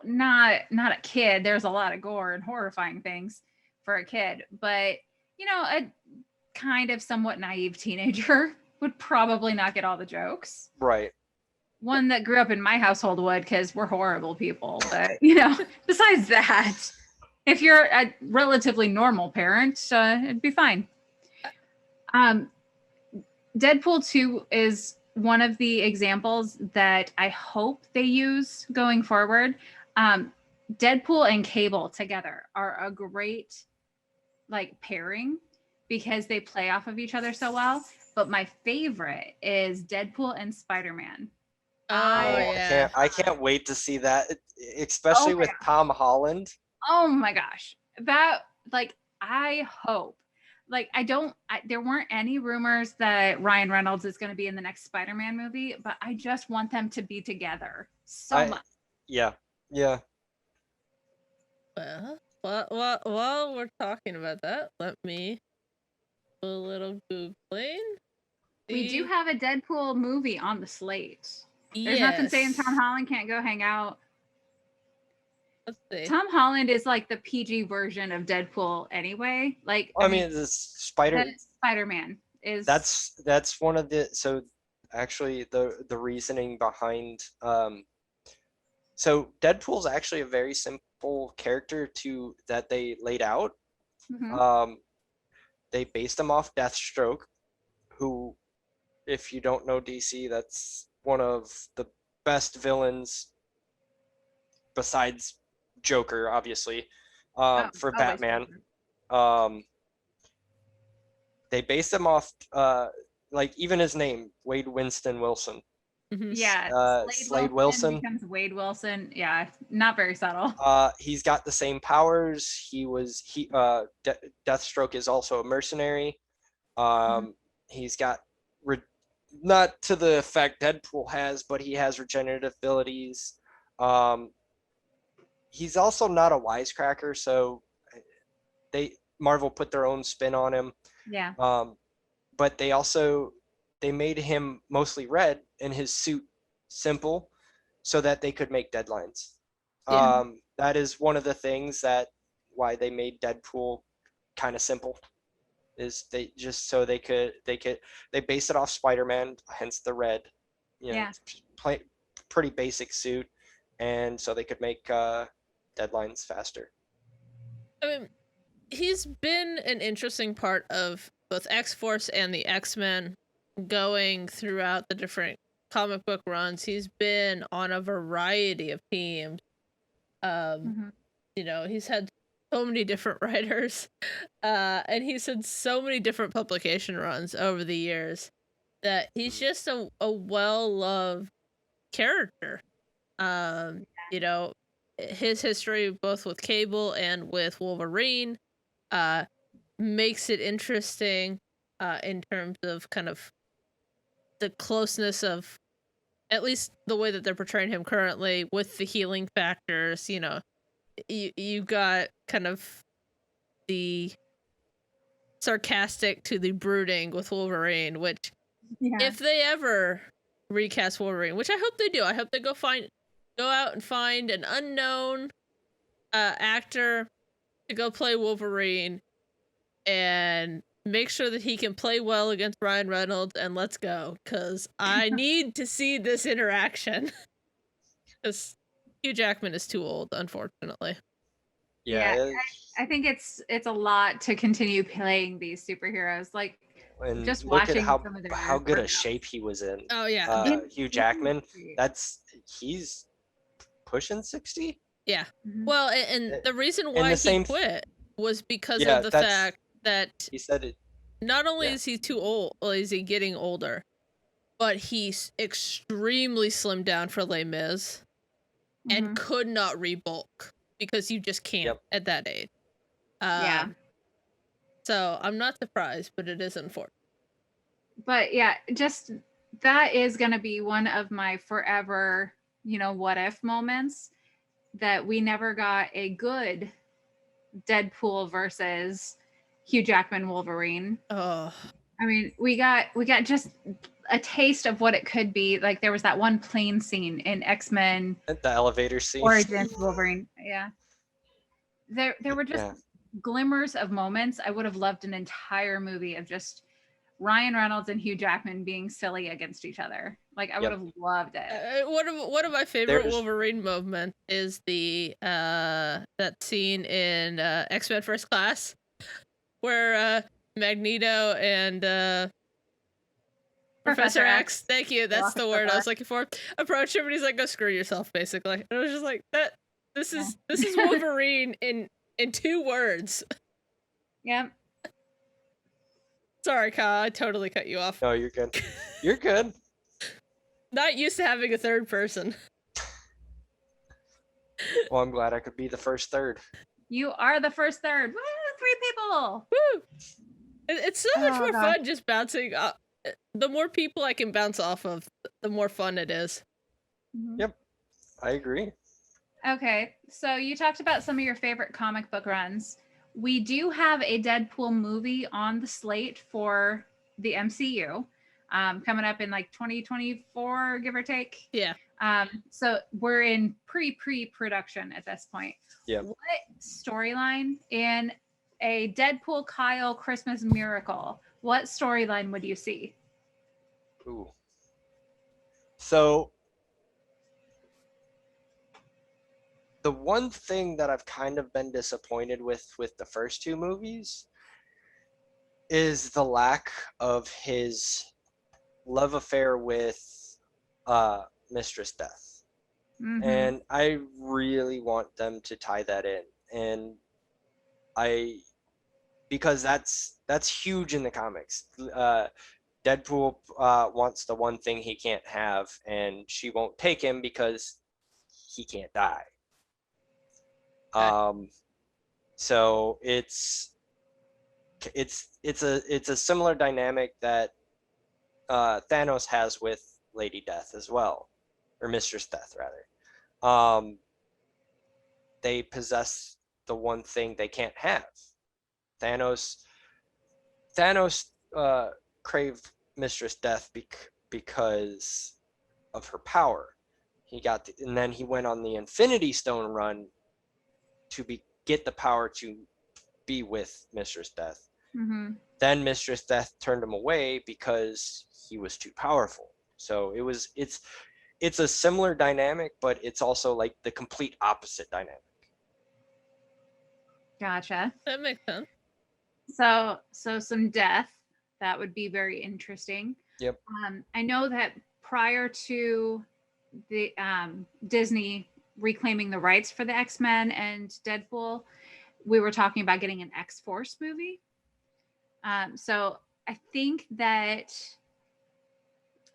not a kid, there's a lot of gore and horrifying things for a kid, but a kind of somewhat naive teenager would probably not get all the jokes. Right. One that grew up in my household would, because we're horrible people. But besides that, if you're a relatively normal parent, it'd be fine. Deadpool 2 is one of the examples that I hope they use going forward. Deadpool and Cable together are a great pairing because they play off of each other so well. But my favorite is Deadpool and Spider-Man. Yeah. I can't wait to see that, especially with Tom Holland. Oh my gosh. That I hope like there weren't any rumors that Ryan Reynolds is going to be in the next Spider-Man movie, but I just want them to be together so much. Yeah. While we're talking about that, let me do a little Googling. We do have a Deadpool movie on the slate. There's Yes. nothing saying Tom Holland can't go hang out. Let's see. Tom Holland is like the PG version of Deadpool anyway. Like, I mean, the Spider-Man is. That's one of the, so actually the reasoning behind, so Deadpool's actually a very simple character that they laid out. Mm-hmm. They based him off Deathstroke, who, if you don't know DC, that's one of the best villains besides Joker, obviously, for Batman. They based him off, like, even his name, Wade Winston Wilson. Mm-hmm. Yeah, Slade Wilson becomes Wade Wilson. Yeah, not very subtle. He's got the same powers. Deathstroke is also a mercenary. He's got not to the effect Deadpool has, but he has regenerative abilities. He's also not a wisecracker, so Marvel put their own spin on him. Yeah. But they made him mostly red and his suit simple so that they could make deadlines. Yeah. That is one of the things why they made Deadpool kind of simple, is they just so they based it off Spider-Man, hence the red, pretty basic suit, and so they could make deadlines faster. I mean, he's been an interesting part of both X-Force and the X-Men going throughout the different comic book runs. He's been on a variety of teams. You know, he's had so many different writers, and he's had so many different publication runs over the years that he's just a well-loved character. You know, his history both with Cable and with Wolverine makes it interesting in terms of kind of the closeness of at least the way that they're portraying him currently with the healing factors. You know, you got kind of the sarcastic to the brooding with Wolverine, which if they ever recast Wolverine, which I hope they do, I hope they go out and find an unknown actor to go play Wolverine and make sure that he can play well against Ryan Reynolds, and let's go, because I need to see this interaction. Because Hugh Jackman is too old, unfortunately. Yeah, I think it's a lot to continue playing these superheroes. Like, and just look watching at how good a shape he was in. Oh yeah, Hugh Jackman. He's pushing 60. Yeah. Well, and the reason why he quit was because of the fact that he said it. Not only is he too old, is he getting older, but he's extremely slimmed down for Les Mis and could not rebulk because you just can't at that age. So I'm not surprised, but it is unfortunate. But yeah, just that is going to be one of my forever, what if moments, that we never got a good Deadpool versus Hugh Jackman Wolverine. Oh, I mean, we got just a taste of what it could be. Like, there was that one plane scene in X-Men, the elevator scene, Origins Wolverine. Yeah, there were just glimmers of moments. I would have loved an entire movie of just Ryan Reynolds and Hugh Jackman being silly against each other. Like, I would have loved it. One of my favorite Wolverine moments is that scene in X-Men First Class, where Magneto and Professor X, thank you, that's the word I was looking for, approach him and he's like, "Go screw yourself," basically. And I was just like, this is Wolverine in 2 words. Yep. Sorry, Kyle, I totally cut you off. No, you're good. You're good. Not used to having a third person. Well, I'm glad I could be the first third. You are the first third. Woo! 3 people. Woo! It's so much Oh, more gosh. fun just bouncing. The more people I can bounce off of, the more fun it is. Mhm. Yep, I agree. Okay, so you talked about some of your favorite comic book runs. We do have a Deadpool movie on the slate for the MCU, coming up in like 2024, give or take. Yeah. So we're in pre-production at this point. Yeah. What storyline in a Deadpool Kyle Christmas Miracle, what storyline would you see? Ooh. So the one thing that I've kind of been disappointed with the first two movies is the lack of his love affair with Mistress Death. Mhm. And I really want them to tie that in. And because that's huge in the comics. Deadpool wants the one thing he can't have, and she won't take him because he can't die. So it's a similar dynamic that Thanos has with Lady Death as well, or Mistress Death rather. They possess the one thing they can't have. Thanos craved Mistress Death because of her power. And then he went on the Infinity Stone run to get the power to be with Mistress Death. Mhm. Then Mistress Death turned him away because he was too powerful. So it's a similar dynamic, but it's also like the complete opposite dynamic. Gotcha. That makes sense. So some death, that would be very interesting. Yep. I know that prior to the Disney reclaiming the rights for the X-Men and Deadpool, we were talking about getting an X-Force movie. So I think that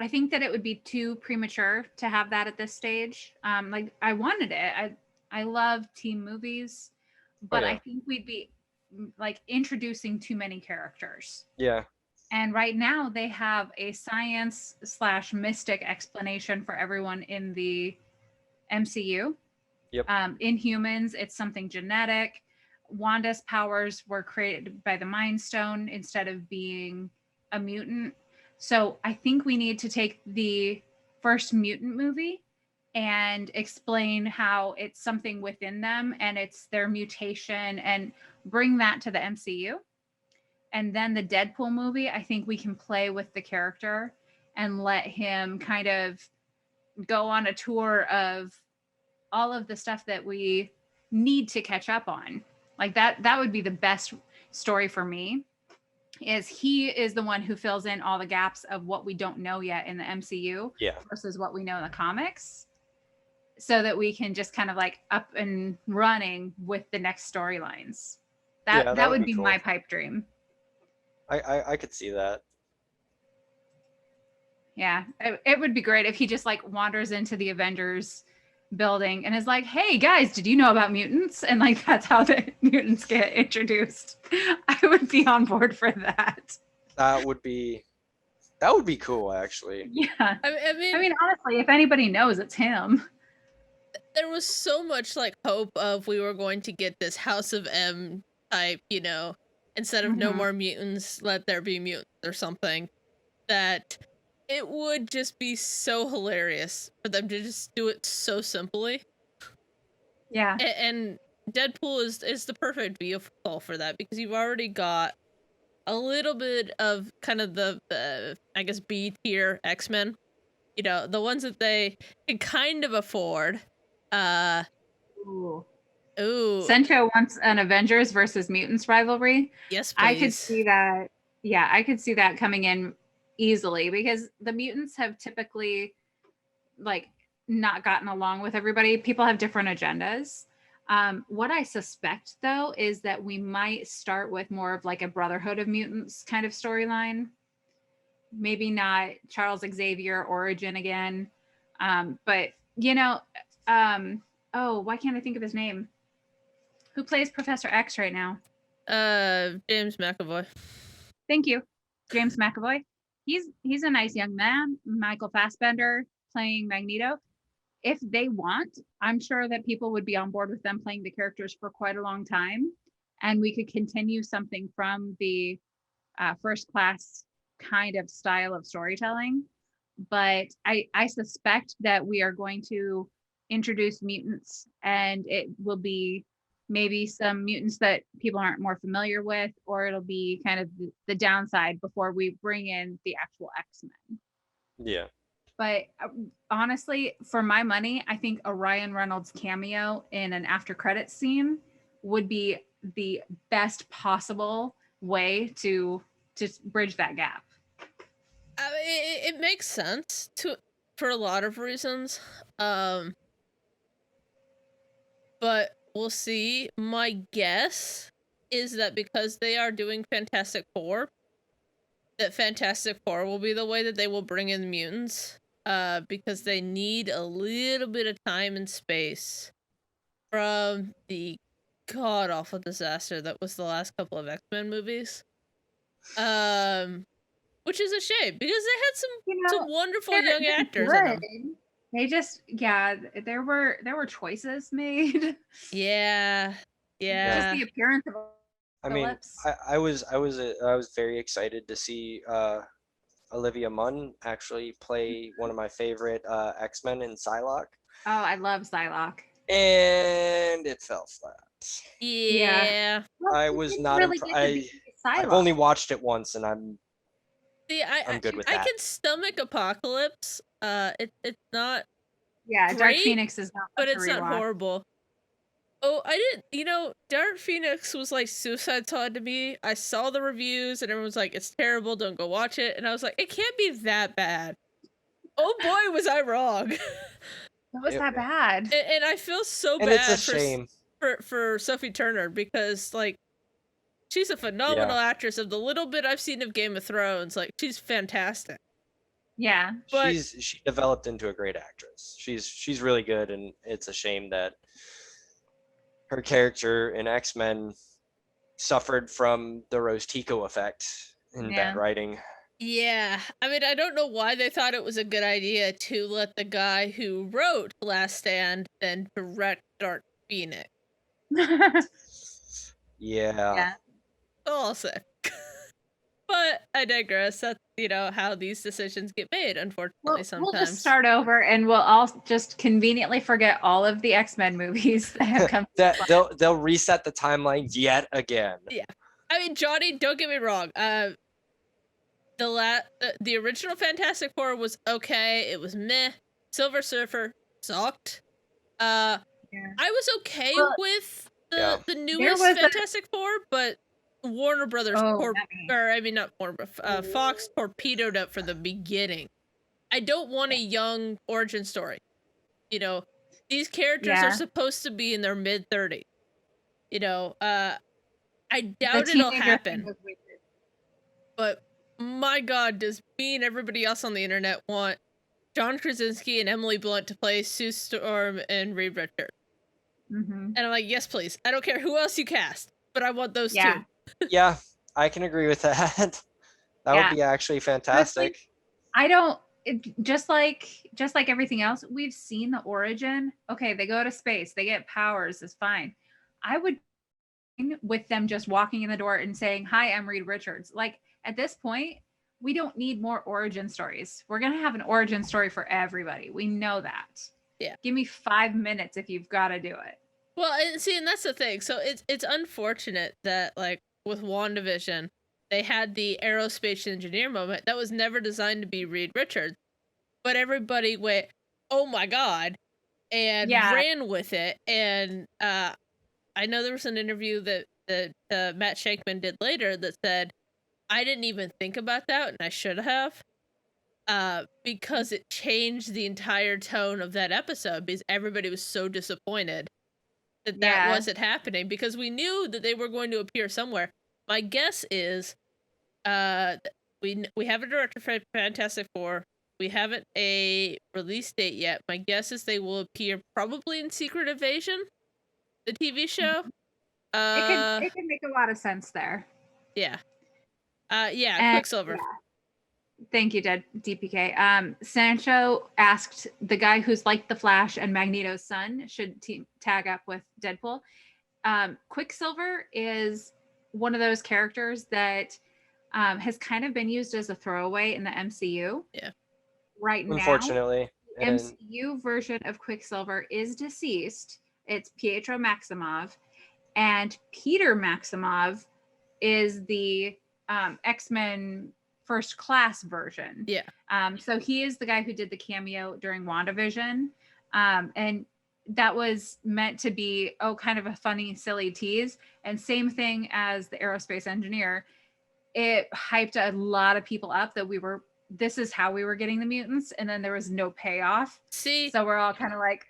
it would be too premature to have that at this stage. Like I wanted it. I love team movies, but yeah. I think we'd be like introducing too many characters. Yeah. And right now they have a science/mystic explanation for everyone in the MCU. Yep. In humans, it's something genetic. Wanda's powers were created by the Mind Stone instead of being a mutant. So I think we need to take the first mutant movie and explain how it's something within them and it's their mutation and bring that to the MCU. And then the Deadpool movie, I think we can play with the character and let him kind of go on a tour of all of the stuff that we need to catch up on. Like that would be the best story for me, is he is the one who fills in all the gaps of what we don't know yet in the MCU versus what we know in the comics, so that we can just kind of like up and running with the next storylines. That would be cool. My pipe dream. I could see that. Yeah, it would be great if he just like wanders into the Avengers building and is like, hey guys, did you know about mutants? And like that's how the mutants get introduced. I would be on board for that. That would be cool, actually. Yeah. I mean honestly, if anybody knows, it's him. There was so much like hope of we were going to get this House of M type, instead of no more mutants, let there be mutants or something, that it would just be so hilarious for them to just do it so simply. Yeah. And Deadpool is the perfect vehicle for that, because you've already got a little bit of kind of the I guess B tier X-Men, the ones that they can kind of afford. Ooh. Ooh. Sencho wants an Avengers versus mutants rivalry. Yes, please. I could see that. Yeah, I could see that coming in easily, because the mutants have typically like not gotten along with everybody. People have different agendas. What I suspect though is that we might start with more of like a Brotherhood of Mutants kind of storyline. Maybe not Charles Xavier origin again. But why can't I think of his name? Who plays Professor X right now? James McAvoy. Thank you, James McAvoy. He's a nice young man. Michael Fassbender playing Magneto. If they want, I'm sure that people would be on board with them playing the characters for quite a long time, and we could continue something from the First Class kind of style of storytelling. But I suspect that we are going to introduce mutants, and it will be maybe some mutants that people aren't more familiar with, or it'll be kind of the downside before we bring in the actual X-Men. Yeah. But honestly, for my money, I think a Ryan Reynolds cameo in an after credits scene would be the best possible way to bridge that gap. It makes sense for a lot of reasons. But we'll see. My guess is that because they are doing Fantastic Four, that Fantastic Four will be the way that they will bring in mutants. Because they need a little bit of time and space from the god-awful disaster that was the last couple of X-Men movies. Which is a shame, because they had some wonderful young actors in them. They just, there were choices made. Yeah. Just the appearance of Phillips. I was very excited to see Olivia Munn actually play one of my favorite X-Men in Psylocke. Oh, I love Psylocke. And it fell flat. Yeah. Well, I was not really I've only watched it once, and I'm good with that. I can stomach Apocalypse. It's not great, Dark Phoenix is not, but it's not horrible. Oh, I didn't, Dark Phoenix was like Suicide Squad to me. I saw the reviews and everyone's like, it's terrible, don't go watch it. And I was like, it can't be that bad. Oh boy, was I wrong. It was that bad. And I feel so bad it's a shame. For Sophie Turner, because like she's a phenomenal actress. Of the little bit I've seen of Game of Thrones, like she's fantastic. Yeah. But she developed into a great actress. She's really good, and it's a shame that her character in X-Men suffered from the Rose Tico effect in bad writing. Yeah, I mean, I don't know why they thought it was a good idea to let the guy who wrote Last Stand then direct Dark Phoenix. Yeah. I'll say. But I digress. That's, how these decisions get made, unfortunately, sometimes. We'll just start over, and we'll all just conveniently forget all of the X-Men movies that have come. They'll reset the timeline yet again. Yeah. I mean, Johnny, don't get me wrong. The original Fantastic Four was okay. It was meh. Silver Surfer sucked. I was okay with the newest Fantastic Four, but Warner Brothers Fox torpedoed it for the beginning. I don't want a young origin story. These characters are supposed to be in their mid-30s. I doubt it'll happen. But my God, does me and everybody else on the internet want John Krasinski and Emily Blunt to play Sue Storm and Reed Richards? And I'm like, yes, please. I don't care who else you cast, but I want those two. Yeah, I can agree with that. That would be actually fantastic. Just like everything else, we've seen the origin. Okay, they go to space, they get powers, it's fine. I would with them just walking in the door and saying, "Hi, I'm Reed Richards." Like, at this point, we don't need more origin stories. We're gonna have an origin story for everybody. We know that. Yeah. Give me 5 minutes if you've got to do it. Well, and that's the thing. So it's unfortunate that, like, with WandaVision, they had the aerospace engineer moment that was never designed to be Reed Richards, but everybody went, "Oh my God," and ran with it. And I know there was an interview that Matt Shankman did later that said, "I didn't even think about that, and I should have." Because it changed the entire tone of that episode, because everybody was so disappointed that wasn't happening, because we knew that they were going to appear somewhere. My guess is we have a director for Fantastic Four. We haven't a release date yet. My guess is they will appear probably in Secret Invasion, the TV show. It can make a lot of sense there. Yeah. Yeah, And- Quicksilver. Thank you, DPK. Sancho asked the guy who's like the Flash and Magneto's son should tag up with Deadpool. Quicksilver is one of those characters that has kind of been used as a throwaway in the MCU. Yeah. Right now, Unfortunately. the MCU version of Quicksilver is deceased. It's Pietro Maximoff, and Peter Maximoff is the X-Men First Class version. Yeah. So he is the guy who did the cameo during WandaVision. And that was meant to be, kind of a funny, silly tease. And same thing as the aerospace engineer. It hyped a lot of people up that this is how we were getting the mutants. And then there was no payoff. See? So we're all kind of like,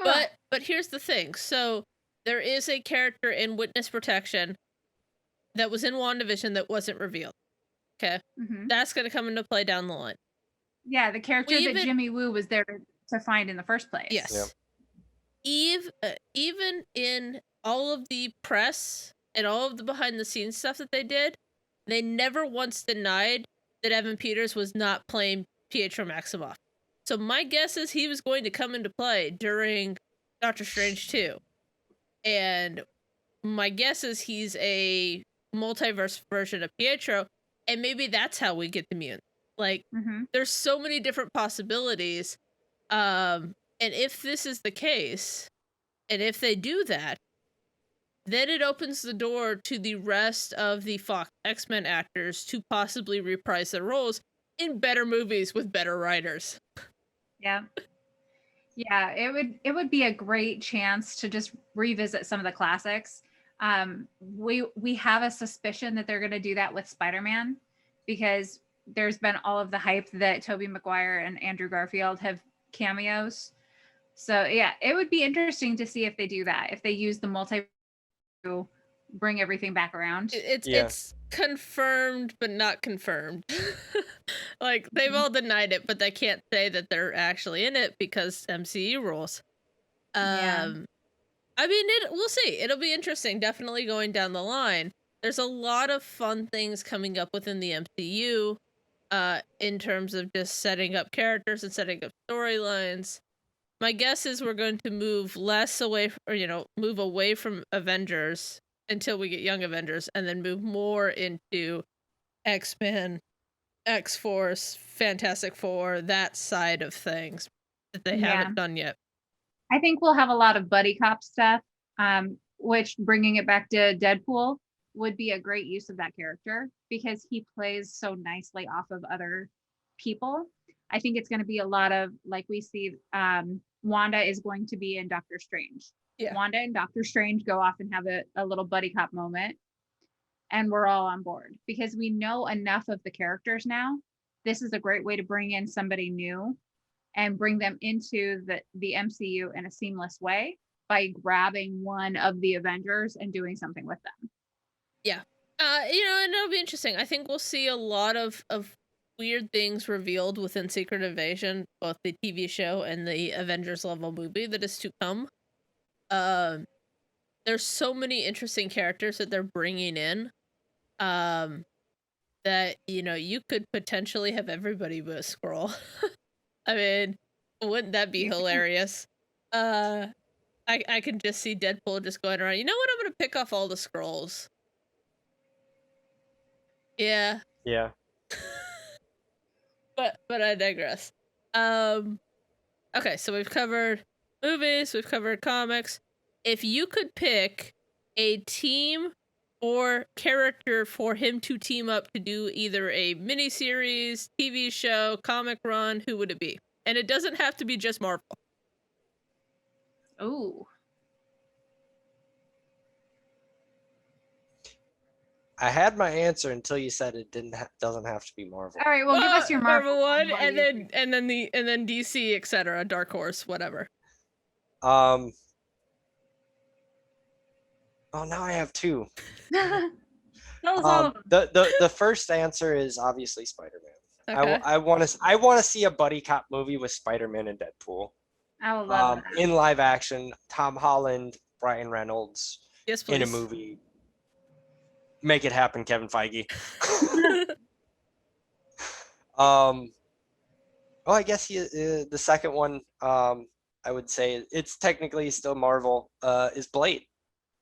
ugh. But here's the thing. So there is a character in Witness Protection that was in WandaVision that wasn't revealed. Okay. Mhm. That's going to come into play down the line. Yeah, the character that Jimmy Woo was there to find in the first place. Yes. Yeah. Even in all of the press and all of the behind the scenes stuff that they did, they never once denied that Evan Peters was not playing Pietro Maximoff. So my guess is he was going to come into play during Doctor Strange 2. And my guess is he's a multiverse version of Pietro, and maybe that's how we get the mutant. Like, there's so many different possibilities. And if this is the case, and if they do that, then it opens the door to the rest of the Fox X-Men actors to possibly reprise their roles in better movies with better writers. Yeah. Yeah, it would be a great chance to just revisit some of the classics. We have a suspicion that they're going to do that with Spider-Man, because there's been all of the hype that Tobey Maguire and Andrew Garfield have cameos. So yeah, it would be interesting to see if they do that, if they use the multi to bring everything back around. It's confirmed but not confirmed. Like, they've all denied it, but they can't say that they're actually in it because MCU rules. I mean, we'll see. It'll be interesting, definitely going down the line. There's a lot of fun things coming up within the MCU in terms of just setting up characters and setting up storylines. My guess is we're going to move move away from Avengers until we get Young Avengers, and then move more into X-Men, X-Force, Fantastic Four, that side of things that they haven't done yet. I think we'll have a lot of buddy cop stuff, which, bringing it back to Deadpool, would be a great use of that character because he plays so nicely off of other people. I think it's going to be a lot of, like we see, Wanda is going to be in Doctor Strange. Yeah. Wanda and Doctor Strange go off and have a little buddy cop moment, and we're all on board because we know enough of the characters now. This is a great way to bring in somebody new and bring them into the MCU in a seamless way by grabbing one of the Avengers and doing something with them. Yeah. And it'll be interesting. I think we'll see a lot of weird things revealed within Secret Invasion, both the TV show and the Avengers level movie that is to come. There's so many interesting characters that they're bringing in, that, you could potentially have everybody but a Skrull. I mean, wouldn't that be hilarious? I can just see Deadpool just going around, you know what, I'm gonna pick off all the Skrulls. Yeah. Yeah. But I digress. Okay, so we've covered movies, we've covered comics. If you could pick a team or character for him to team up to do either a miniseries, TV show, comic run, who would it be? And it doesn't have to be just Marvel. Oh. I had my answer until you said it doesn't have to be Marvel. All right, well, give us your Marvel one, and then DC, etc., Dark Horse, whatever. Oh, now I have two. Tell us all of them. The first answer is obviously Spider-Man. Okay. I want to see a buddy cop movie with Spider-Man and Deadpool. I would love that. In live action, Tom Holland, Ryan Reynolds, yes, please. in a movie. Make it happen, Kevin Feige. Well, I guess the second one, I would say it's technically still Marvel, is Blade.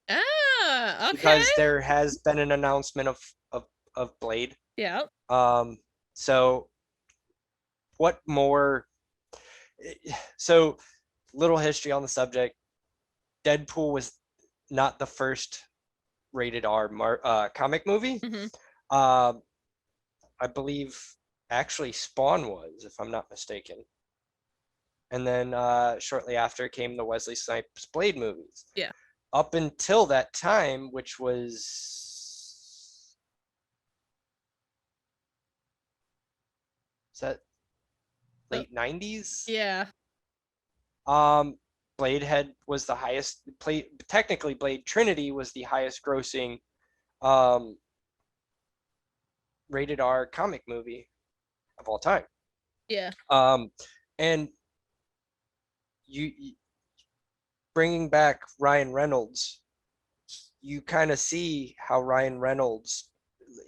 Ah, okay. Because there has been an announcement of Blade. Yeah. So what more? So little history on the subject. Deadpool was not the first rated R comic movie. Mm-hmm. I believe actually Spawn was, if I'm not mistaken. And then shortly after came the Wesley Snipes Blade movies. Yeah. Up until that time, which was that late 90s? Yeah. Blade was the highest. Technically, Blade Trinity was the highest grossing rated R comic movie of all time. Yeah. And you bringing back Ryan Reynolds, you kind of see how Ryan Reynolds,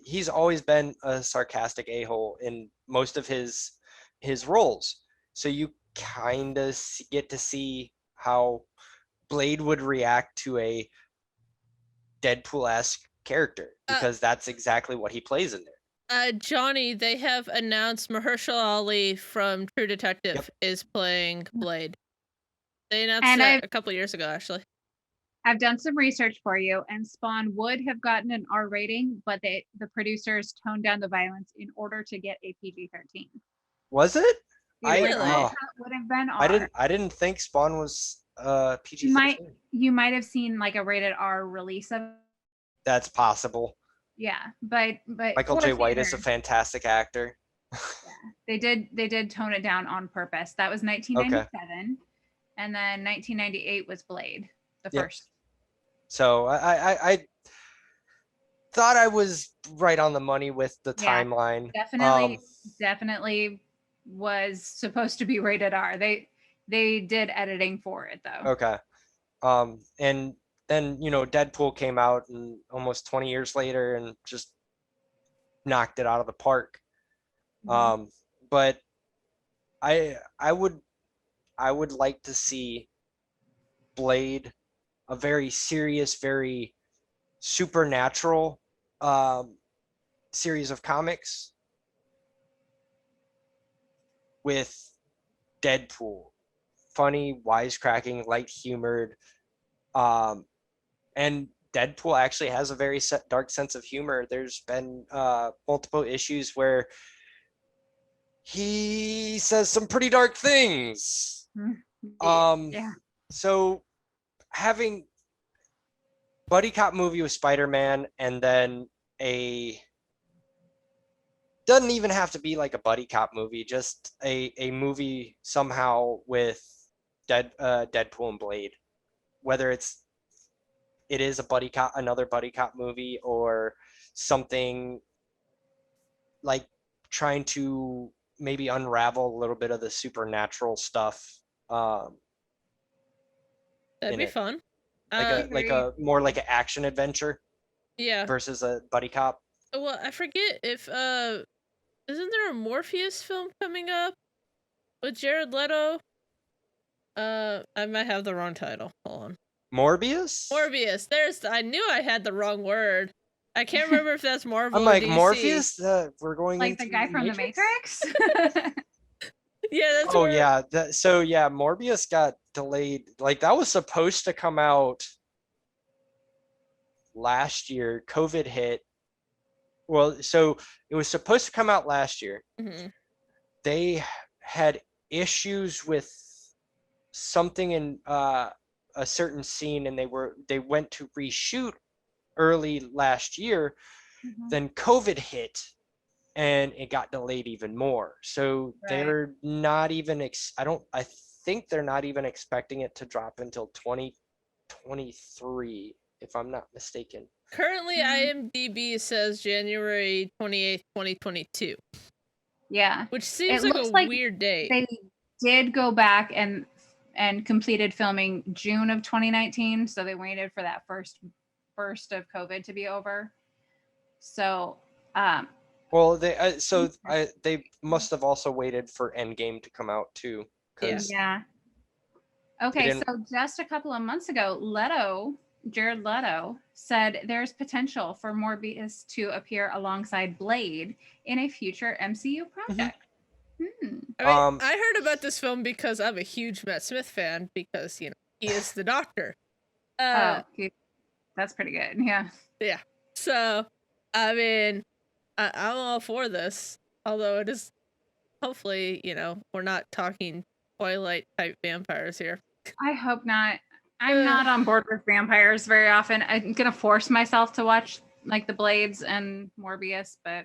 he's always been a sarcastic a-hole in most of his roles. So you kind of get to see how Blade would react to a Deadpool-esque character, because that's exactly what he plays in there. Johnny, they have announced Mahershala Ali from True Detective Yep. is playing Blade. They announced it a couple years ago, actually. I've done some research for you, and Spawn would have gotten an R rating, but the producers toned down the violence in order to get a PG-13. Was it? The original cut would have been R. I didn't think Spawn was PG-13. You might have seen like a rated R release of it. That's possible. Yeah, but Michael J. White is a fantastic actor. Yeah, they did tone it down on purpose. That was 1997, and then 1998 was Blade, the first. So I thought I was right on the money with the timeline. Definitely was supposed to be rated R. They did editing for it though. Okay. And then, Deadpool came out and almost 20 years later and just knocked it out of the park. Mm-hmm. But I would like to see Blade, a very serious, very supernatural series of comics, with Deadpool, funny, wisecracking, light-humored, and Deadpool actually has a very dark sense of humor. There's been multiple issues where he says some pretty dark things. So having buddy cop movie with Spider-Man, and then doesn't even have to be like a buddy cop movie, just a movie somehow with Deadpool and Blade, whether it is another buddy cop movie, or something like trying to maybe unravel a little bit of the supernatural stuff. That'd be fun. Like a more like an action adventure. Yeah. Versus a buddy cop. Well, I forget if isn't there a Morpheus film coming up with Jared Leto? I might have the wrong title. Hold on. Morbius? I knew I had the wrong word. I can't remember if that's Marvel. I'm like, or DC. Morpheus? We're going like the guy from Matrix? The Matrix? Yeah, that's Morbius got delayed. Like, that was supposed to come out last year. COVID hit. Well, so it was supposed to come out last year. Mm-hmm. They had issues with something in a certain scene, and they went to reshoot early last year. Mm-hmm. Then COVID hit, and it got delayed even more. So they're not even I think they're not even expecting it to drop until 2023, if I'm not mistaken. Currently, IMDb says January 28th, 2022. Yeah. Which seems like a weird date. They did go back and completed filming June of 2019, so they waited for that first burst of COVID to be over. So, Well, they must have also waited for Endgame to come out too, because yeah. Okay, didn't- so just a couple of months ago, Jared Leto, said there's potential for Morbius to appear alongside Blade in a future MCU project. I mean, I heard about this film because I'm a huge Matt Smith fan because, he is the Doctor. That's pretty good. Yeah. Yeah. So, I mean, I'm all for this. Although it is, hopefully, we're not talking Twilight type vampires here. I hope not. I'm not on board with vampires very often. I'm gonna force myself to watch like the Blades and Morbius, but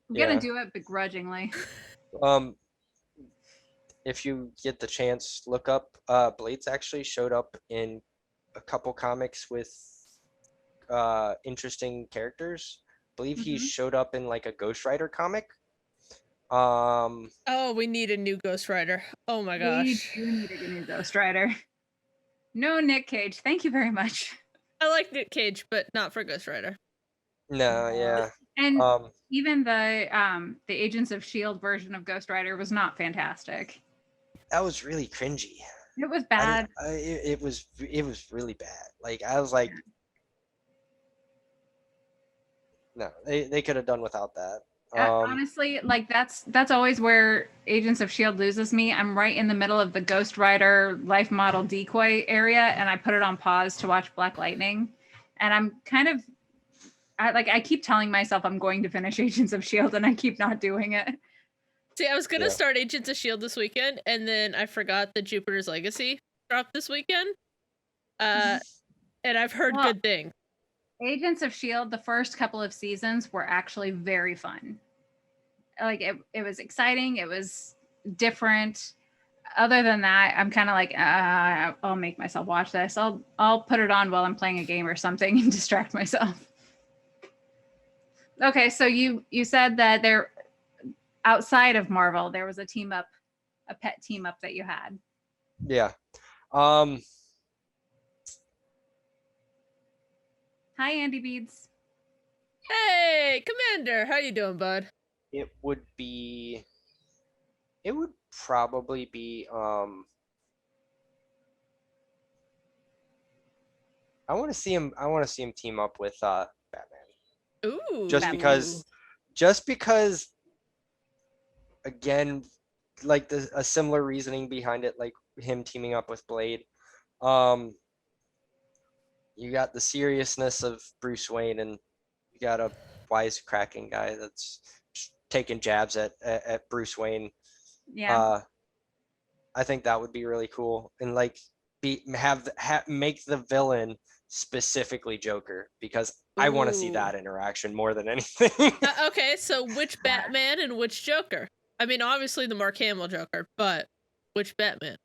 I'm gonna do it begrudgingly. If you get the chance, look up. Blades actually showed up in a couple comics with interesting characters. I believe he showed up in like a Ghost Rider comic. Oh, we need a new Ghost Rider. Oh my gosh. We do need a new Ghost Rider. No Nick Cage. Thank you very much. I like Nick Cage, but not for Ghost Rider. No, yeah. And even the Agents of S.H.I.E.L.D. version of Ghost Rider was not fantastic. That was really cringy. It was bad. It was really bad. Like, I was like, no, they could have done without that. Honestly, like that's always where Agents of S.H.I.E.L.D. loses me. I'm right in the middle of the Ghost Rider life model decoy area, and I put it on pause to watch Black Lightning, and I'm kind of I keep telling myself I'm going to finish Agents of S.H.I.E.L.D. and I keep not doing it. See, I was gonna start Agents of S.H.I.E.L.D. this weekend, and then I forgot that Jupiter's Legacy dropped this weekend. And I've heard good things. Agents of S.H.I.E.L.D., the first couple of seasons were actually very fun. Like it was exciting. It was different. Other than that, I'm kind of like, I'll make myself watch this. I'll put it on while I'm playing a game or something and distract myself. Okay, so you said that there, outside of Marvel, there was a pet team up that you had. Yeah. Hi, Andy Beads. Hey, Commander, how you doing, bud? It would probably be I want to see him team up with Batman. Ooh. Just because again, like a similar reasoning behind it, like him teaming up with Blade. You got the seriousness of Bruce Wayne, and you got a wisecracking guy that's taking jabs at Bruce Wayne. Yeah. I think that would be really cool, and like make the villain specifically Joker, because I want to see that interaction more than anything. Okay, so which Batman and which Joker? I mean, obviously the Mark Hamill Joker, but which Batman?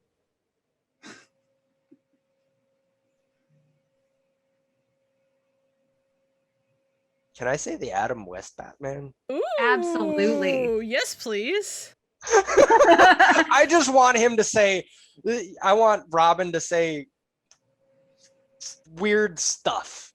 Can I say the Adam West Batman? Ooh, absolutely. Yes, please. I just want him to say, I want Robin to say weird stuff.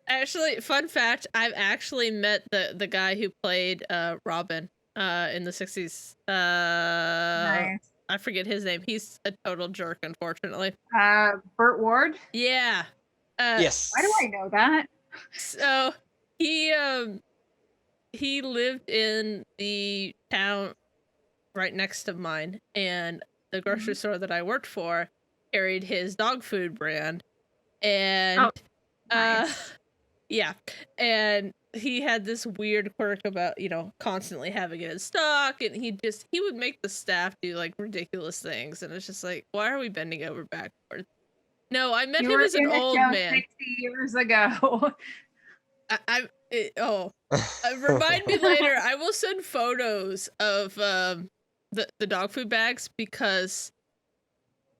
Actually, fun fact, I've actually met the guy who played Robin in the 60s. Nice. I forget his name. He's a total jerk, unfortunately. Burt Ward? Yeah. Yes. Why do I know that? So he lived in the town right next to mine, and the grocery store that I worked for carried his dog food brand, and nice. yeah, and he had this weird quirk about constantly having it in stock, and he would make the staff do like ridiculous things, and it's just like, why are we bending over backwards? No, I met him as an old man 60 years ago. Remind me later. I will send photos of the dog food bags, because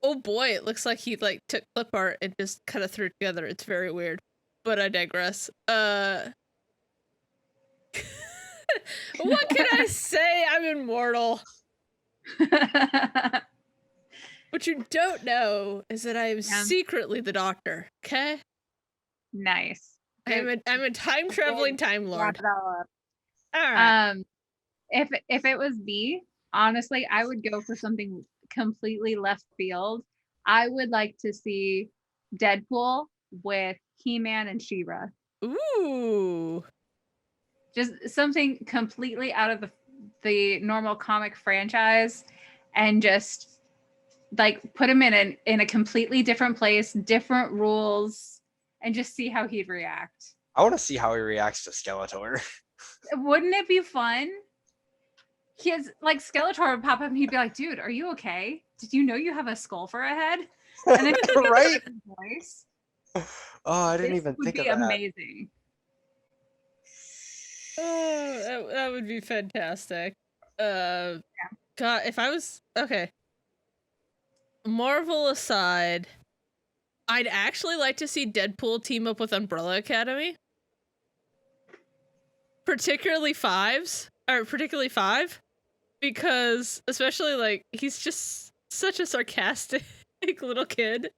oh boy, it looks like he like took clip art and just kind of threw it together. It's very weird, but I digress. What can I say? I'm immortal. What you don't know is that I am secretly the Doctor. Okay. Nice. I'm a time traveling time lord. Wrap it all up. All right. If it was me, honestly, I would go for something completely left field. I would like to see Deadpool with He-Man and She-Ra. Ooh. Just something completely out of the normal comic franchise, and just like put him in a completely different place, different rules, and just see how he'd react. I want to see how he reacts to Skeletor. Wouldn't it be fun? Like Skeletor would pop up and he'd be like, "Dude, are you okay? Did you know you have a skull for a head?" And then Right? voice. Oh, I didn't This even would think be of that. amazing. Oh, that would be fantastic. God, if I was okay. Marvel aside, I'd actually like to see Deadpool team up with Umbrella Academy. Particularly Five, because especially like he's just such a sarcastic little kid,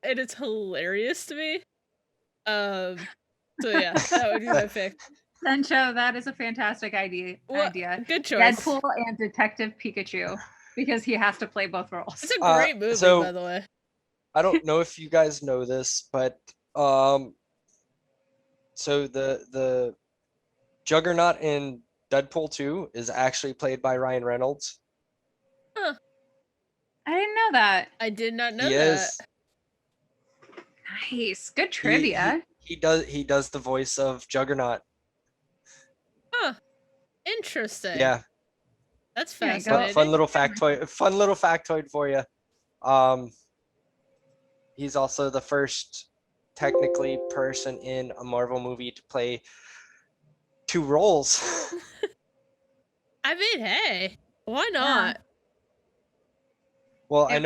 and it's hilarious to me. So yeah, that would be my pick. Sencho, that is a fantastic idea. Good choice. Deadpool and Detective Pikachu, because he has to play both roles. It's a great movie, so- by the way. I don't know if you guys know this, but so the Juggernaut in Deadpool 2 is actually played by Ryan Reynolds. I didn't know that. I did not know He that. is. Nice. Good trivia. He does the voice of Juggernaut. Huh. Interesting. Yeah. That's Yeah, go fascinating. Fun little factoid for you. He's also the first technically person in a Marvel movie to play 2 roles. I mean, hey, why not? Well, It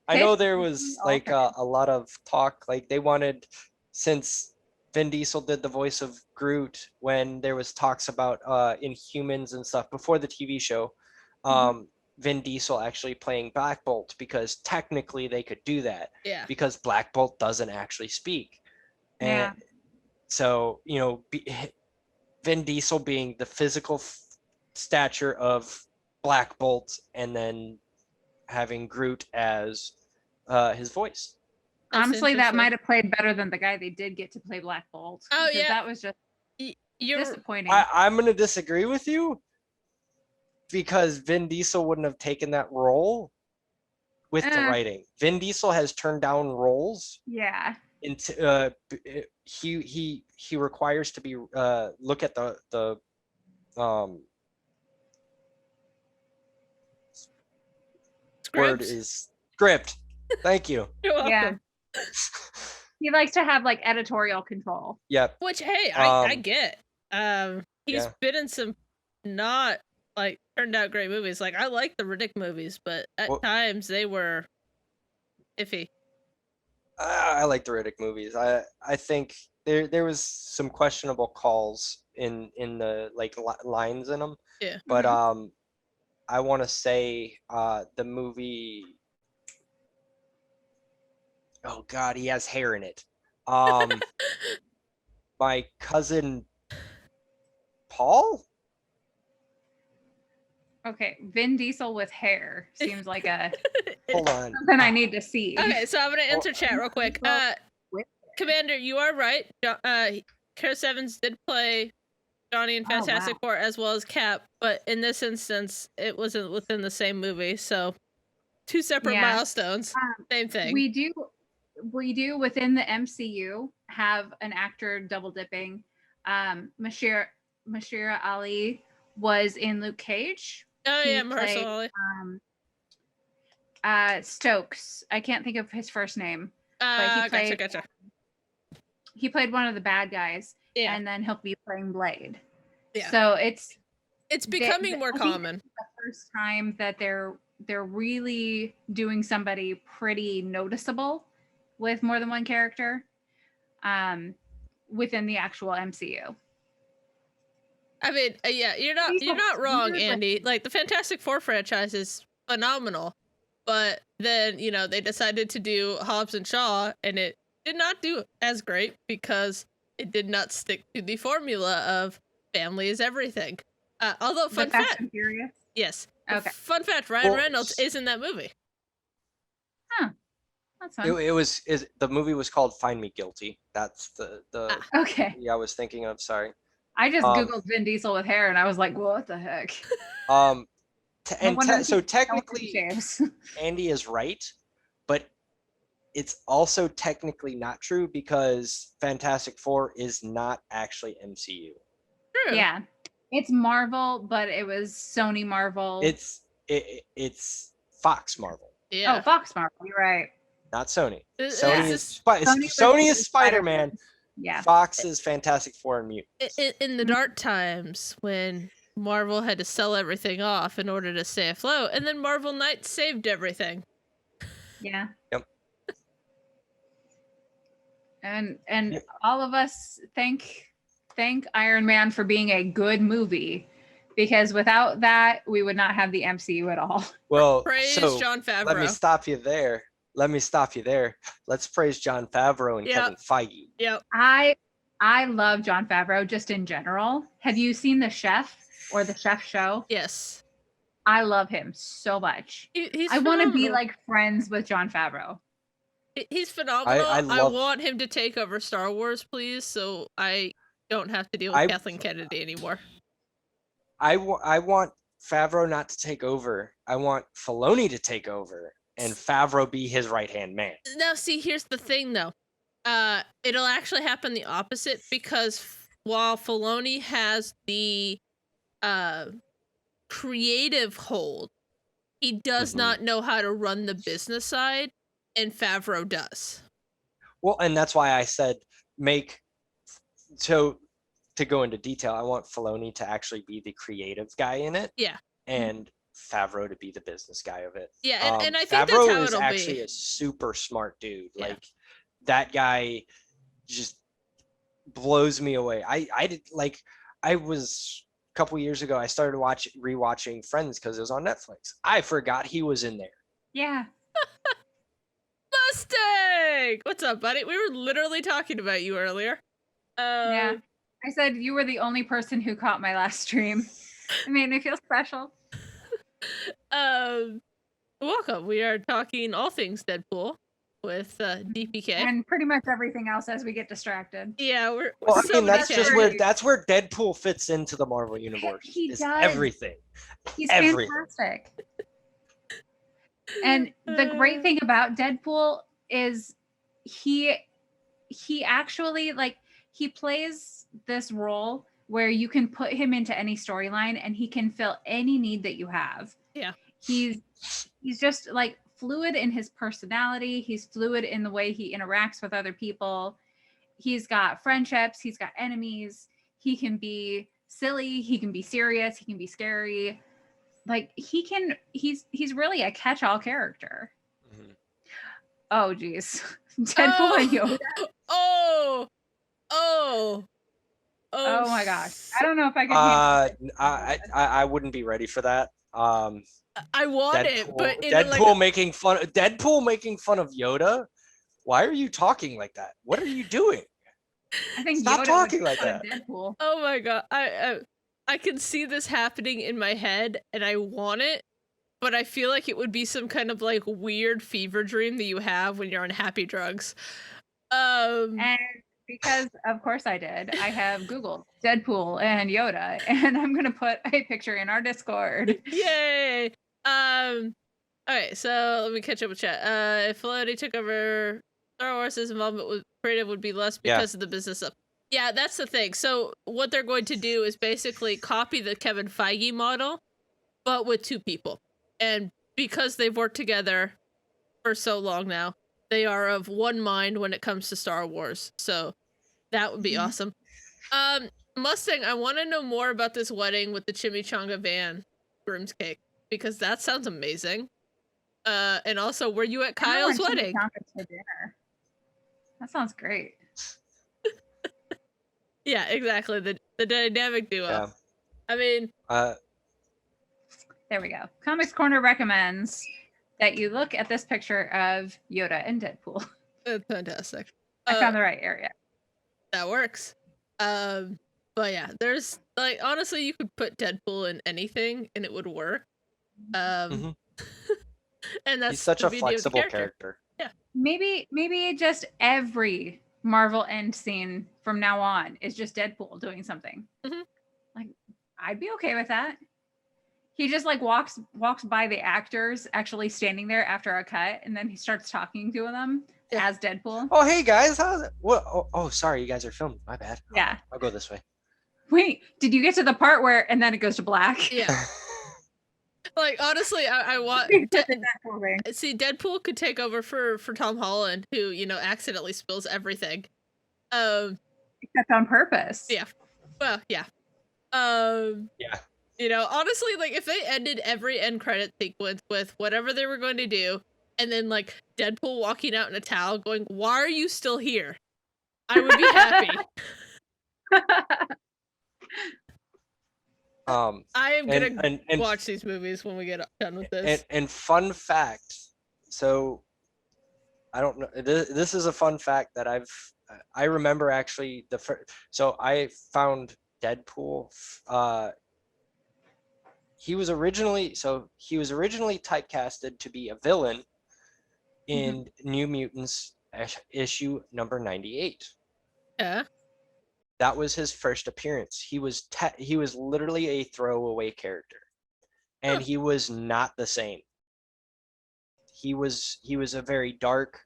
I know was there was like a lot of talk, like they wanted, since Vin Diesel did the voice of Groot when there was talks about Inhumans and stuff before the TV show, Vin Diesel actually playing Black Bolt, because technically they could do that. Yeah. Because Black Bolt doesn't actually speak. And Yeah. so, Vin Diesel being the physical stature of Black Bolt, and then having Groot as his voice. That's Honestly, that interesting. might have played better than the guy they did get to play Black Bolt. Oh, because yeah. that was just You're disappointing. I'm going to disagree with you, because Vin Diesel wouldn't have taken that role with the writing. Vin Diesel has turned down roles. Yeah. Into he requires to be look at the word is script. Thank you. You're welcome. Yeah. He likes to have like editorial control. Yep. Which, hey, I get. He's Yeah. been in some not like turned out great movies. Like, I like the Riddick movies, but at times they were iffy. I like the Riddick movies. I think there was some questionable calls in the like lines in them. Yeah. But I want to say the movie. Oh God, he has hair in it. My cousin Paul. Okay, Vin Diesel with hair seems like a Hold on. something I need to see. Okay, so I'm gonna enter chat real quick. Commander, you are right. Chris Evans did play Johnny in Fantastic Four as well as Cap, but in this instance, it wasn't within the same movie. So, 2 separate milestones. Same thing. We do within the MCU have an actor double dipping. Mashira Ali was in Luke Cage. Oh He yeah, Mahershala Ali. Stokes. I can't think of his first name. But he played, gotcha. He played one of the bad guys. Yeah. And then he'll be playing Blade. Yeah. So it's becoming more common. I think it's the first time that they're really doing somebody pretty noticeable with more than one character within the actual MCU. I mean, yeah, you're not wrong, Andy. Like, the Fantastic Four franchise is phenomenal, but then they decided to do Hobbs and Shaw, and it did not do as great because it did not stick to the formula of family is everything. Although, The fun Fast fact, and Furious. yes. Okay. Fun fact, Ryan Well, Reynolds is in that movie. That's fun. The movie was called Find Me Guilty. That's the Okay. I was thinking of. Sorry. I just Um, googled Vin Diesel with hair, and I was like, "What the heck?" Um, No wonder so he technically, shaves. Andy is right, but it's also technically not true because Fantastic Four is not actually MCU. True. Yeah, it's Marvel, but it was Sony Marvel. It's Fox Marvel, Yeah. Oh, Fox Marvel. You're right. not Sony. It's Sony just- Sony is Spider-Man. Yeah. Fox is Fantastic Four and Mutants. in the dark times when Marvel had to sell everything off in order to stay afloat, and then Marvel Knights saved everything. Yeah. Yep. And Yep. all of us thank Iron Man for being a good movie, because without that we would not have the MCU at all. Well, Praise so Jon Favreau. let me stop you there. Let's praise Jon Favreau and Yep. Kevin Feige. Yep. I love Jon Favreau just in general. Have you seen The Chef or The Chef Show? Yes. I love him so much. He's I want to be phenomenal. like friends with Jon Favreau. He's phenomenal. I I love- want him to take over Star Wars, please, so I don't have to deal with Kathleen Kennedy anymore. I want Favreau not to take over. I want Filoni to take over and Favreau be his right-hand man. Now, see, here's the thing, though. It'll actually happen the opposite, because while Filoni has the creative hold, he does Mhm. not know how to run the business side, and Favreau does. Well, and that's why I said to go into detail, I want Filoni to actually be the creative guy in it. Yeah. And Favreau to be the business guy of it. Yeah, and I think Favreau that's how is it'll actually be. a super smart dude. Yeah. Like that guy just blows me away. I was a couple years ago, I started rewatching Friends because it was on Netflix. I forgot he was in there. Yeah. Mustang! What's up, buddy? We were literally talking about you earlier. Yeah. I said you were the only person who caught my last stream. It made me feel special. Welcome. We are talking all things Deadpool with DPK. And pretty much everything else as we get distracted. Yeah, we're Well, so many that's just categories. that's where Deadpool fits into the Marvel universe. He is does. everything. He's Everything. fantastic. And the great thing about Deadpool is he actually, like, he plays this role where you can put him into any storyline and he can fill any need that you have. Yeah. He's just like fluid in his personality. He's fluid in the way he interacts with other people. He's got friendships, he's got enemies. He can be silly, he can be serious, he can be scary. Like he's really a catch-all character. Mhm. Oh geez. Deadpool and Yoda. Oh Oh my gosh. I don't know if I can handle it. I wouldn't be ready for that. I want it, but in Deadpool making fun of Yoda. Why are you talking like that? What are you doing? I think Stop Yoda talking would like be fun of that. Deadpool. oh my god, I can see this happening in my head, and I want it, but I feel like it would be some kind of like weird fever dream that you have when you're on happy drugs. And because of course I did, I have Googled Deadpool and Yoda, and I'm gonna put a picture in our Discord. Yay! Okay, so let me catch up with chat. If Filoni took over Star Wars, his involvement with creative would be less because of the business stuff. Yeah, that's the thing. So what they're going to do is basically copy the Kevin Feige model, but with two people. And because they've worked together for so long now, they are of one mind when it comes to Star Wars. So that would be awesome. Mustang, I want to know more about this wedding with the chimichanga van groom's cake, because that sounds amazing. And also, were you at I Kyle's want wedding? chimichangas for dinner. That sounds great. Yeah, exactly. The dynamic duo. Yeah. I mean, There we go. Comics Corner recommends that you look at this picture of Yoda and Deadpool. that's fantastic. I found the right area. That works. But yeah, there's like honestly, you could put Deadpool in anything and it would work. Mhm. And that's He's such the a beauty of the flexible character. character. Maybe just every Marvel end scene from now on is just Deadpool doing something. Mhm. Like, I'd be okay with that. He just like walks by the actors actually standing there after a cut, and then he starts talking to them Yeah. as Deadpool. Oh, hey guys, how's it? What? Oh, sorry, you guys are filming. My bad. Yeah. I'll go this way. Wait, did you get to the part where and then it goes to black? Yeah. Like honestly, I want Deadpool thing. see Deadpool could take over for Tom Holland, who accidentally spills everything. Except on purpose. Yeah. Well, yeah. Yeah. Honestly, like if they ended every end credit sequence with whatever they were going to do, and then like Deadpool walking out in a towel, going, "Why are you still here?" I would be happy. I am gonna watch these movies when we get done with this. And fun fact, so I don't know. This is a fun fact that I remember actually so I found Deadpool. He was originally typecasted to be a villain in New Mutants issue number 98. Yeah. That was his first appearance. He was literally a throwaway character, and he was not the same. He was a very dark.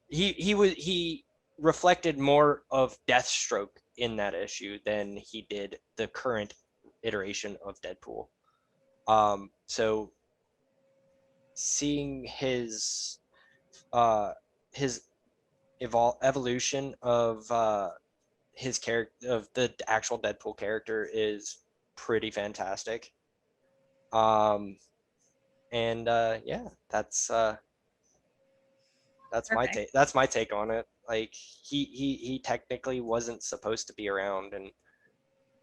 He reflected more of Deathstroke in that issue than he did the current iteration of Deadpool. So seeing his evolution of his character, of the actual Deadpool character, is pretty fantastic. Yeah, that's my take. That's my take on it. Like he technically wasn't supposed to be around, and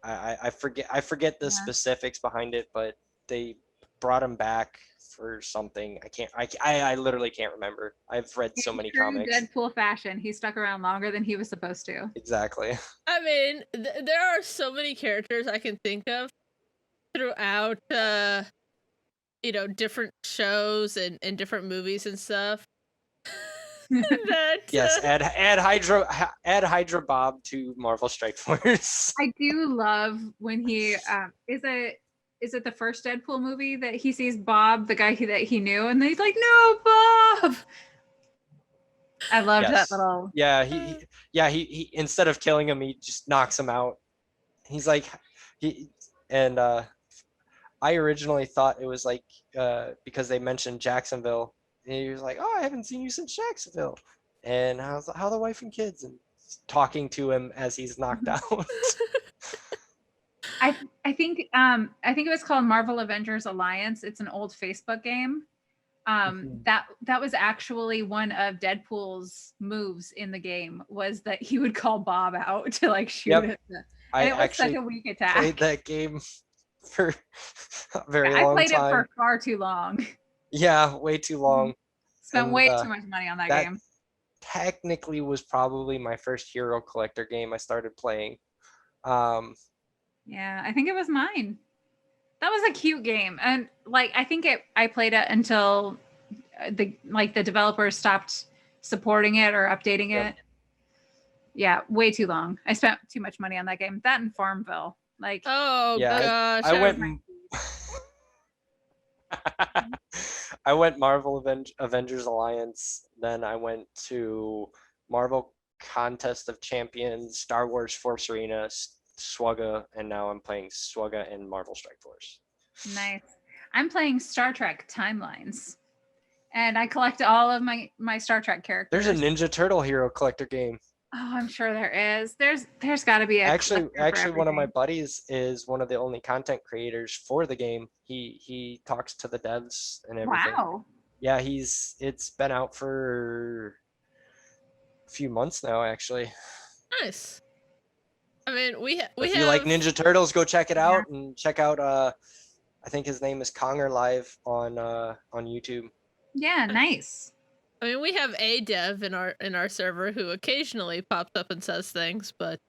I forget the specifics behind it, but they brought him back for something. I literally can't remember. I've read so many comics. Deadpool fashion. He stuck around longer than he was supposed to. Exactly. I mean, there are so many characters I can think of throughout, different shows and different movies and stuff. Yes, add Hydra Bob to Marvel Strike Force. I do love when he is it the first Deadpool movie that he sees Bob, the guy that he knew, and he's like, "No, Bob." I loved that little. Yeah, he instead of killing him, he just knocks him out. He's like, I originally thought it was like because they mentioned Jacksonville. And he was like, "Oh, I haven't seen you since Jacksonville." And I was like, "How are the wife and kids?" And talking to him as he's knocked out. I think it was called Marvel Avengers Alliance. It's an old Facebook game. That was actually one of Deadpool's moves in the game, was that he would call Bob out to like shoot it. And it was such a weak attack. I played that game for a very long time. I played it for far too long. Yeah, way too long. Spent way too much money on that game. Technically was probably my first hero collector game I started playing. Yeah, I think it was mine. That was a cute game. And like I played it until the developers stopped supporting it or updating it. Yeah, way too long. I spent too much money on that game. That and Farmville. Like, oh gosh. I went Marvel Avengers Alliance, then I went to Marvel Contest of Champions, Star Wars Force Arena, SWGA, and now I'm playing SWGA and Marvel Strike Force. Nice. I'm playing Star Trek Timelines, and I collect all of my Star Trek characters. There's a Ninja Turtle hero collector game. Oh, I'm sure there is. There's got to be a actually one of my buddies is one of the only content creators for the game. He talks to the devs and everything. Wow. Yeah, it's been out for a few months now, actually. Nice. I mean, if you like Ninja Turtles, go check it out and check out I think his name is Conger Live on YouTube. Yeah, nice. I mean, we have a dev in our server who occasionally pops up and says things, but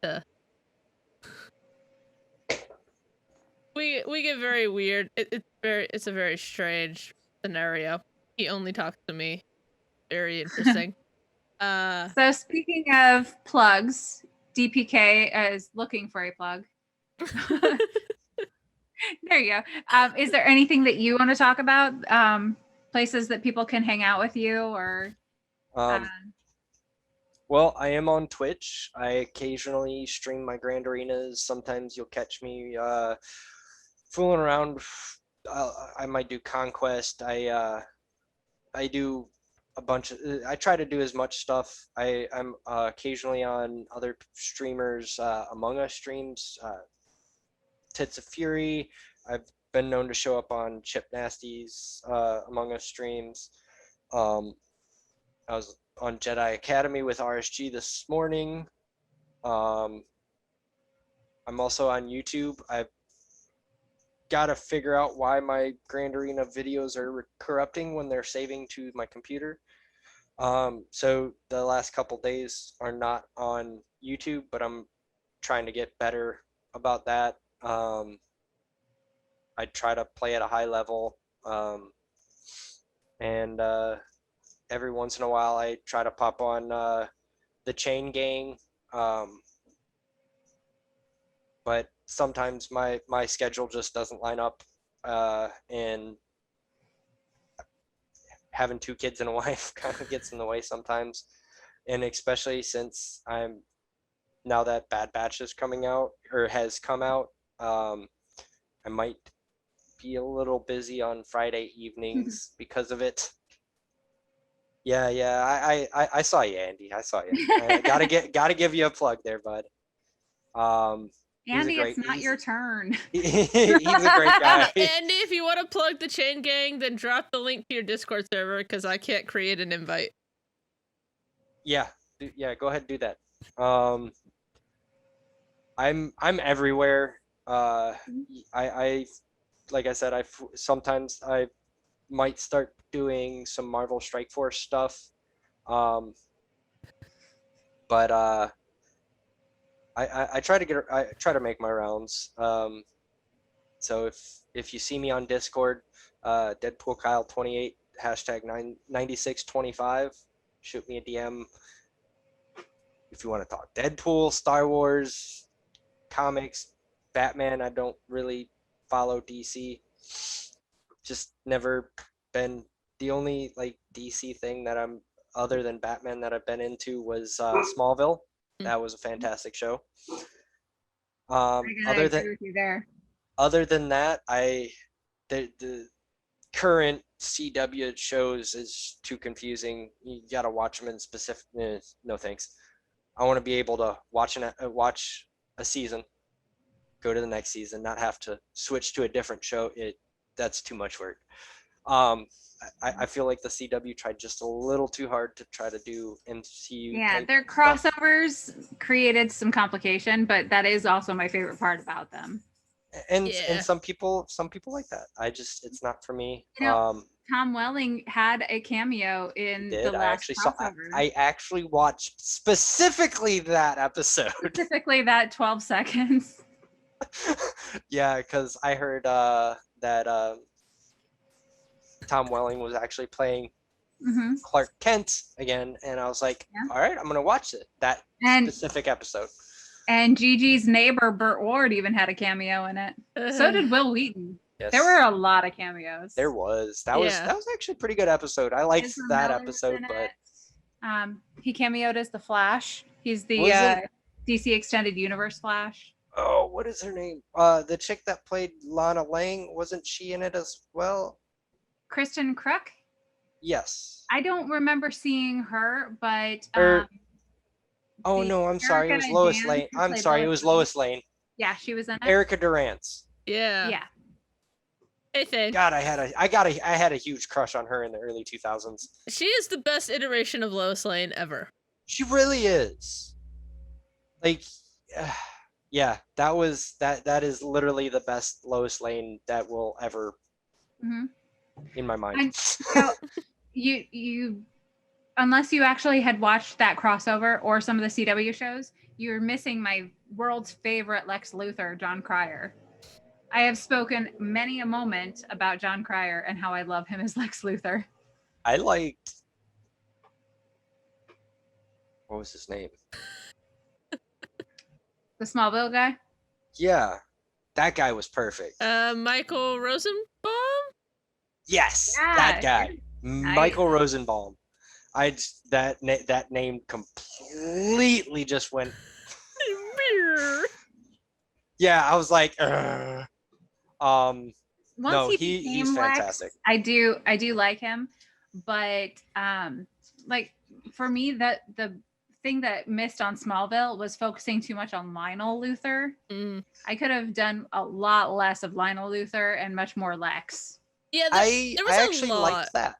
we get very weird. It's a very strange scenario. He only talks to me. Very interesting. So speaking of plugs, DPK is looking for a plug. There you go. Is there anything that you want to talk about? Places that people can hang out with you, or Well, I am on Twitch. I occasionally stream my Grand Arenas. Sometimes you'll catch me fooling around. I might do Conquest. I do a bunch of. I try to do as much stuff. I'm occasionally on other streamers, Among Us streams, Tits of Fury. I've been known to show up on Chip Nasty's Among Us streams. I was on Jedi Academy with RSG this morning. I'm also on YouTube. I've got to figure out why my Grand Arena videos are corrupting when they're saving to my computer. So the last couple days are not on YouTube, but I'm trying to get better about that. I try to play at a high level, and every once in a while I try to pop on the Chain Gang, but sometimes my schedule just doesn't line up, and having 2 kids and a wife kind of gets in the way sometimes, and especially since I'm now that Bad Batch is coming out or has come out, I might be a little busy on Friday evenings because of it. Yeah, I saw you, Andy. I saw you. I gotta give you a plug there, bud. Andy, it's not your turn. He's a great guy. Andy, if you want to plug the Chain Gang, then drop the link to your Discord server because I can't create an invite. Yeah, go ahead and do that. I'm everywhere. I like I said, sometimes I might start doing some Marvel Strike Force stuff, but I try to make my rounds. So if you see me on Discord, Deadpool Kyle 28 #9625, shoot me a DM if you want to talk Deadpool, Star Wars, comics, Batman. I don't really follow DC. Just never been. The only like DC thing that I'm other than Batman that I've been into was Smallville. That was a fantastic show. Other than that, the current CW shows is too confusing. You gotta watch them in specific. No thanks. I want to be able to watch a season, go to the next season, not have to switch to a different show. That's too much work. I feel like the CW tried just a little too hard to try to do MCU. Yeah, their crossovers created some complication, but that is also my favorite part about them. And some people like that. It's not for me. You know, Tom Welling had a cameo in the last crossover. I actually watched specifically that episode. Specifically that 12 seconds. Yeah, because I heard that Tom Welling was actually playing Clark Kent again, and I was like, all right, I'm gonna watch that specific episode. And Gigi's neighbor Burt Ward even had a cameo in it. So did Will Wheaton. Yes. There were a lot of cameos. There was. That was actually a pretty good episode. I liked that episode, but he cameoed as the Flash. He's the DC Extended Universe Flash. Oh, what is her name? The chick that played Lana Lang, wasn't she in it as well? Kristen Kruk? Yes. I don't remember seeing her, but oh no, I'm sorry. It was Lois Lane. I'm sorry, it was Lois Lane. Yeah, she was in it. Erica Durance. Yeah. Yeah. Hey, Thane. God, I had a huge crush on her in the early 2000s. She is the best iteration of Lois Lane ever. She really is. Like, yeah, that is literally the best Lois Lane that will ever in my mind. And, you unless you actually had watched that crossover or some of the CW shows, you're missing my world's favorite Lex Luthor, John Cryer. I have spoken many a moment about John Cryer and how I love him as Lex Luthor. I liked. What was his name? The Smallville guy? Yeah, that guy was perfect. Michael Rosenbaum? Yes, Yeah, that guy, Michael Rosenbaum. That name completely just went. Yeah, I was like, Once no, he he's became fantastic. Lex, I do like him, but like for me, that the thing that missed on Smallville was focusing too much on Lionel Luthor. I could have done a lot less of Lionel Luthor and much more Lex. Yeah, I was actually a lot. liked that.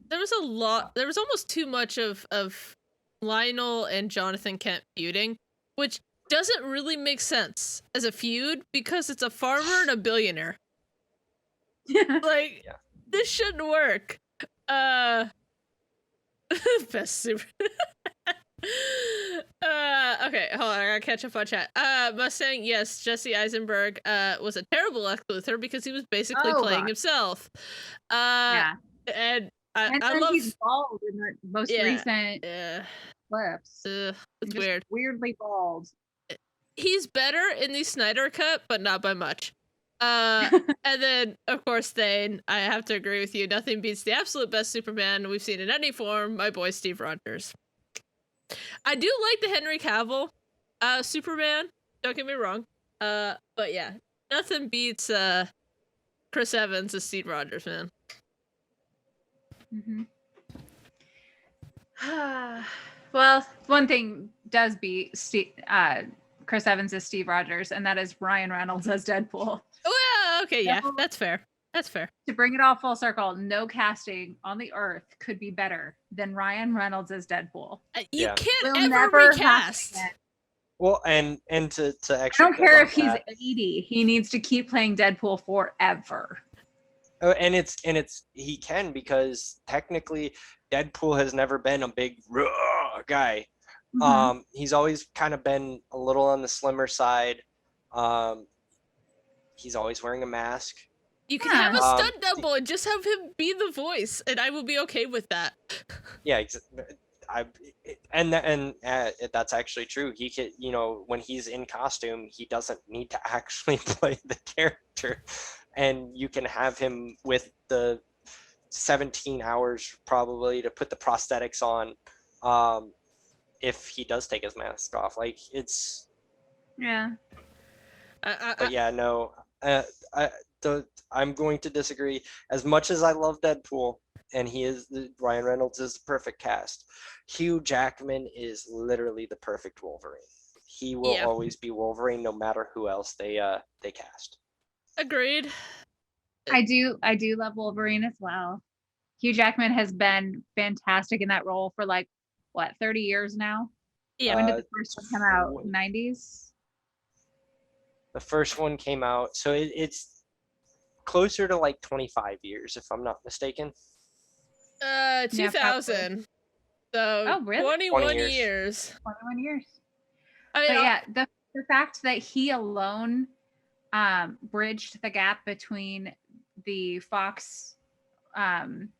There was a lot. There was almost too much of Lionel and Jonathan Kent feuding, which doesn't really make sense as a feud because it's a farmer and a billionaire. Like, this shouldn't work. Best super. Okay, hold on, I gotta catch up on chat. Mustang, yes, Jesse Eisenberg was a terrible Lex Luthor because he was basically playing himself. Yeah. And And I then love he's bald in the most recent clips. it's just weird. Weirdly bald. He's better in the Snyder Cut, but not by much. And then, of course, Thane, I have to agree with you. Nothing beats the absolute best Superman we've seen in any form, my boy Steve Rogers. I do like the Henry Cavill Superman, don't get me wrong. But yeah, nothing beats Chris Evans as Steve Rogers, man. Mm-hmm. Well, one thing does beat Chris Evans as Steve Rogers, and that is Ryan Reynolds as Deadpool. Well, okay, yeah, that's fair. That's fair. To bring it all full circle, no casting on the earth could be better than Ryan Reynolds as Deadpool. You can't ever recast. Well, and to actually, I don't care if he's 80. He needs to keep playing Deadpool forever. Oh, and it's he can, because technically Deadpool has never been a big guy. Mm-hmm. He's always kind of been a little on the slimmer side. He's always wearing a mask. You can have a stunt double and just have him be the voice, and I will be okay with that. Yeah, that's actually true. He could, when he's in costume, he doesn't need to actually play the character, and you can have him with the 17 hours probably to put the prosthetics on, if he does take his mask off. Like, it's but yeah, no, I'm going to disagree. As much as I love Deadpool, and Ryan Reynolds is the perfect cast, Hugh Jackman is literally the perfect Wolverine. He will always be Wolverine, no matter who else they cast. Agreed. I do love Wolverine as well. Hugh Jackman has been fantastic in that role for 30 years now. Yeah. When did the first one come out? 90s? The first one came out, so it's closer to 25 years, if I'm not mistaken. 2000. So really? 21 years. 21 years. But yeah, the fact that he alone bridged the gap between the Fox X-Men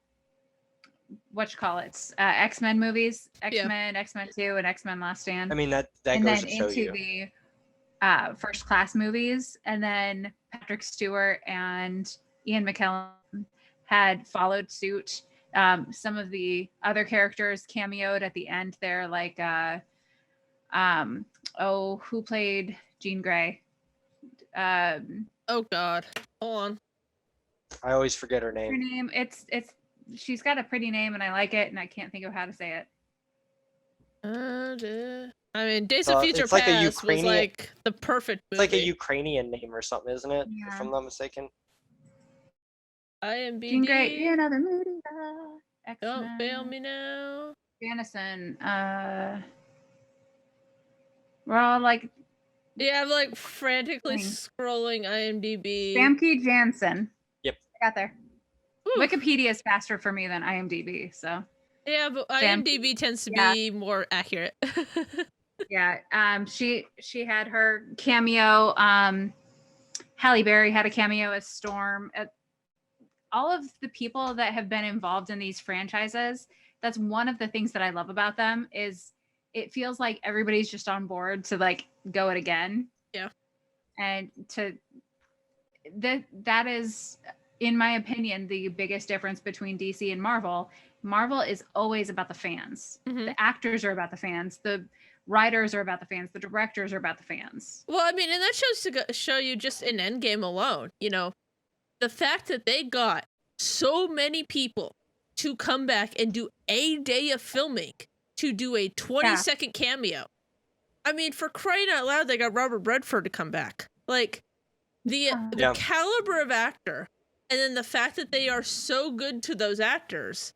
movies, X-Men 2, and X-Men Last Stand. I mean, that and goes then to show into you. The First Class movies, and then Patrick Stewart and Ian McKellen had followed suit. Some of the other characters cameoed at the end there, who played Jean Grey? Oh God, hold on. I always forget her name. Her name, it's she's got a pretty name, and I like it, and I can't think of how to say it. I mean, Days of Future Past was the perfect movie. It's like a Ukrainian name or something, isn't it? Yeah. If I'm not mistaken. IMDb. Jean Grey, another movie. Don't fail me now. Janison. We're all yeah, I'm frantically scrolling IMDb. Famke Janssen. Yep. I got there. Ooh. Wikipedia is faster for me than IMDb, so. Yeah, but Sam- IMDb tends to Yeah. be more accurate. Yeah. She had her cameo. Halle Berry had a cameo as Storm. All of the people that have been involved in these franchises, that's one of the things that I love about them is it feels like everybody's just on board to like go it again. Yeah. And that is, in my opinion, the biggest difference between DC and Marvel. Marvel is always about the fans. Mhm. The actors are about the fans. The writers are about the fans. The directors are about the fans. Well, I mean, and that shows to show you just in Endgame alone, the fact that they got so many people to come back and do a day of filming to do a 20-second cameo. I mean, for crying out loud, they got Robert Redford to come back. Like, the caliber of actor, and then the fact that they are so good to those actors,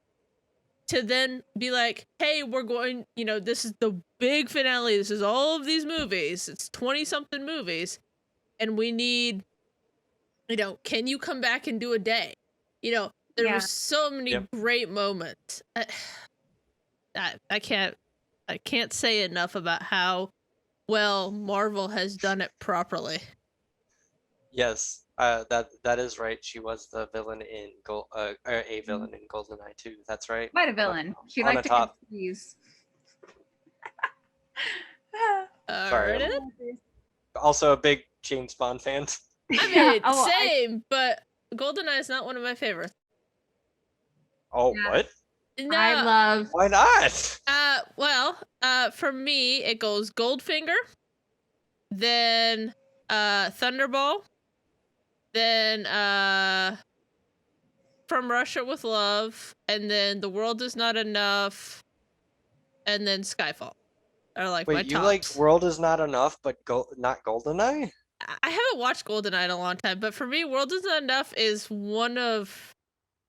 to then be like, hey, we're going, this is the big finale. This is all of these movies. It's 20-something movies. And we need, can you come back and do a day? There were so many great moments. I can't say enough about how well Marvel has done it properly. Yes, that is right. She was the villain in a villain in GoldenEye 2. That's right. Quite a villain. She on liked the to top. confuse. Sorry. Alright. Also a big James Bond fan. I mean, same, but GoldenEye is not one of my favorites. Oh, Yeah. what? No, I love. Why not? well, for me, it goes Goldfinger, then Thunderball, then From Russia with Love, and then The World Is Not Enough, and then Skyfall. Are like my Wait, you tops. like World Is Not Enough, but not GoldenEye? I haven't watched GoldenEye in a long time, but for me, World Is Not Enough is one of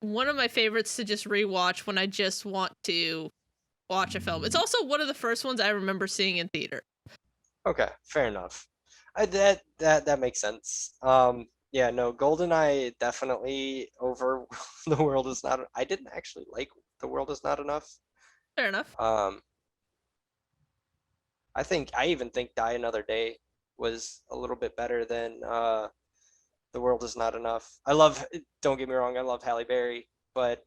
my favorites to just rewatch when I just want to watch a film. It's also one of the first ones I remember seeing in theater. Okay, fair enough. That makes sense. Yeah, no, GoldenEye definitely over The World Is Not. I didn't actually like The World Is Not Enough. Fair enough. I even think Die Another Day was a little bit better than The World Is Not Enough. Don't get me wrong, I love Halle Berry, but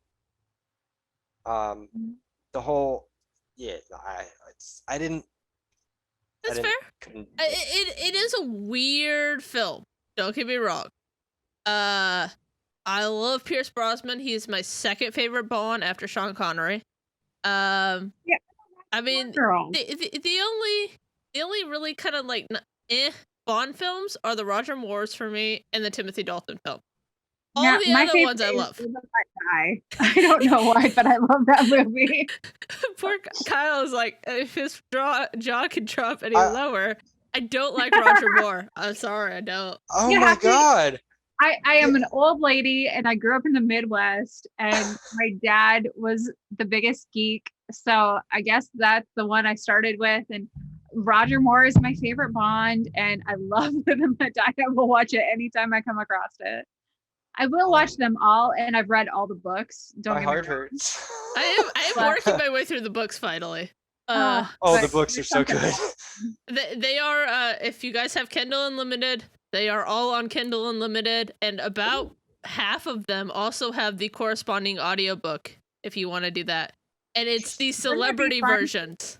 the whole I didn't. That's fair. It is a weird film. Don't get me wrong. I love Pierce Brosnan. He's my second favorite Bond after Sean Connery. I mean, the only really kind of like Bond films are the Roger Moores for me and the Timothy Dalton film. All the other ones I love. I don't know why, but I love that movie. Poor Kyle is like, if his jaw could drop any lower, I don't like Roger Moore. I'm sorry, I don't. Oh my god. I am an old lady and I grew up in the Midwest and my dad was the biggest geek. So I guess that's the one I started with. And Roger Moore is my favorite Bond and I love Live and Let Die. I will watch it anytime I come across it. I will watch them all and I've read all the books. My heart hurts. I am working my way through the books finally. The books are so good. They are, if you guys have Kindle Unlimited, they are all on Kindle Unlimited, and about half of them also have the corresponding audiobook if you want to do that. And it's the celebrity versions.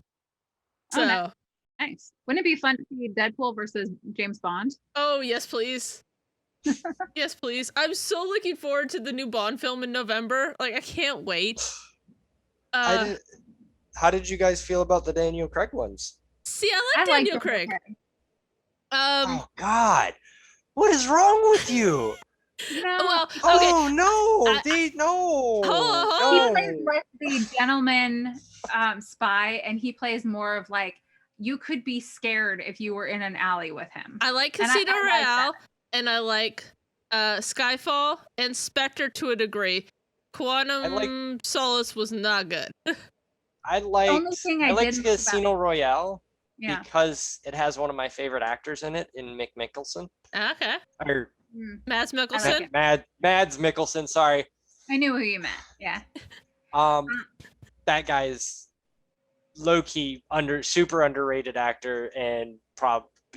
So nice. Wouldn't it be fun to see Deadpool versus James Bond? Oh, yes, please. Yes, please. I'm so looking forward to the new Bond film in November. Like, I can't wait. How did you guys feel about the Daniel Craig ones? See, I like Daniel Craig. Oh God, what is wrong with you? No. Well, okay. Oh no, He plays like the gentleman spy, and he plays more of like you could be scared if you were in an alley with him. I like Casino Royale, and I like Skyfall and Spectre to a degree. Quantum Solace was not good. I liked Casino Royale because it has one of my favorite actors in it, in Mick Mickelson. Okay. Or Mads Mikkelsen. Mads Mikkelsen. Sorry. I knew who you meant. Yeah. that guy's low-key super underrated actor, and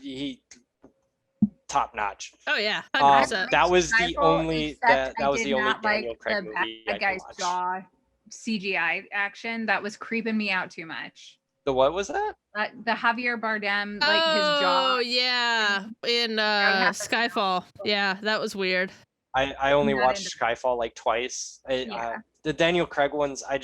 he top notch. Oh yeah, 100%. That was the only Except that I was did the only not Daniel like Craig the movie I bad can guy's watch. jaw CGI action. That was creeping me out too much. The what was that? The Javier Bardem, like his jaw. Oh yeah, in Skyfall. Yeah, that was weird. I only Not watched into- Skyfall like twice. The Daniel Craig ones, I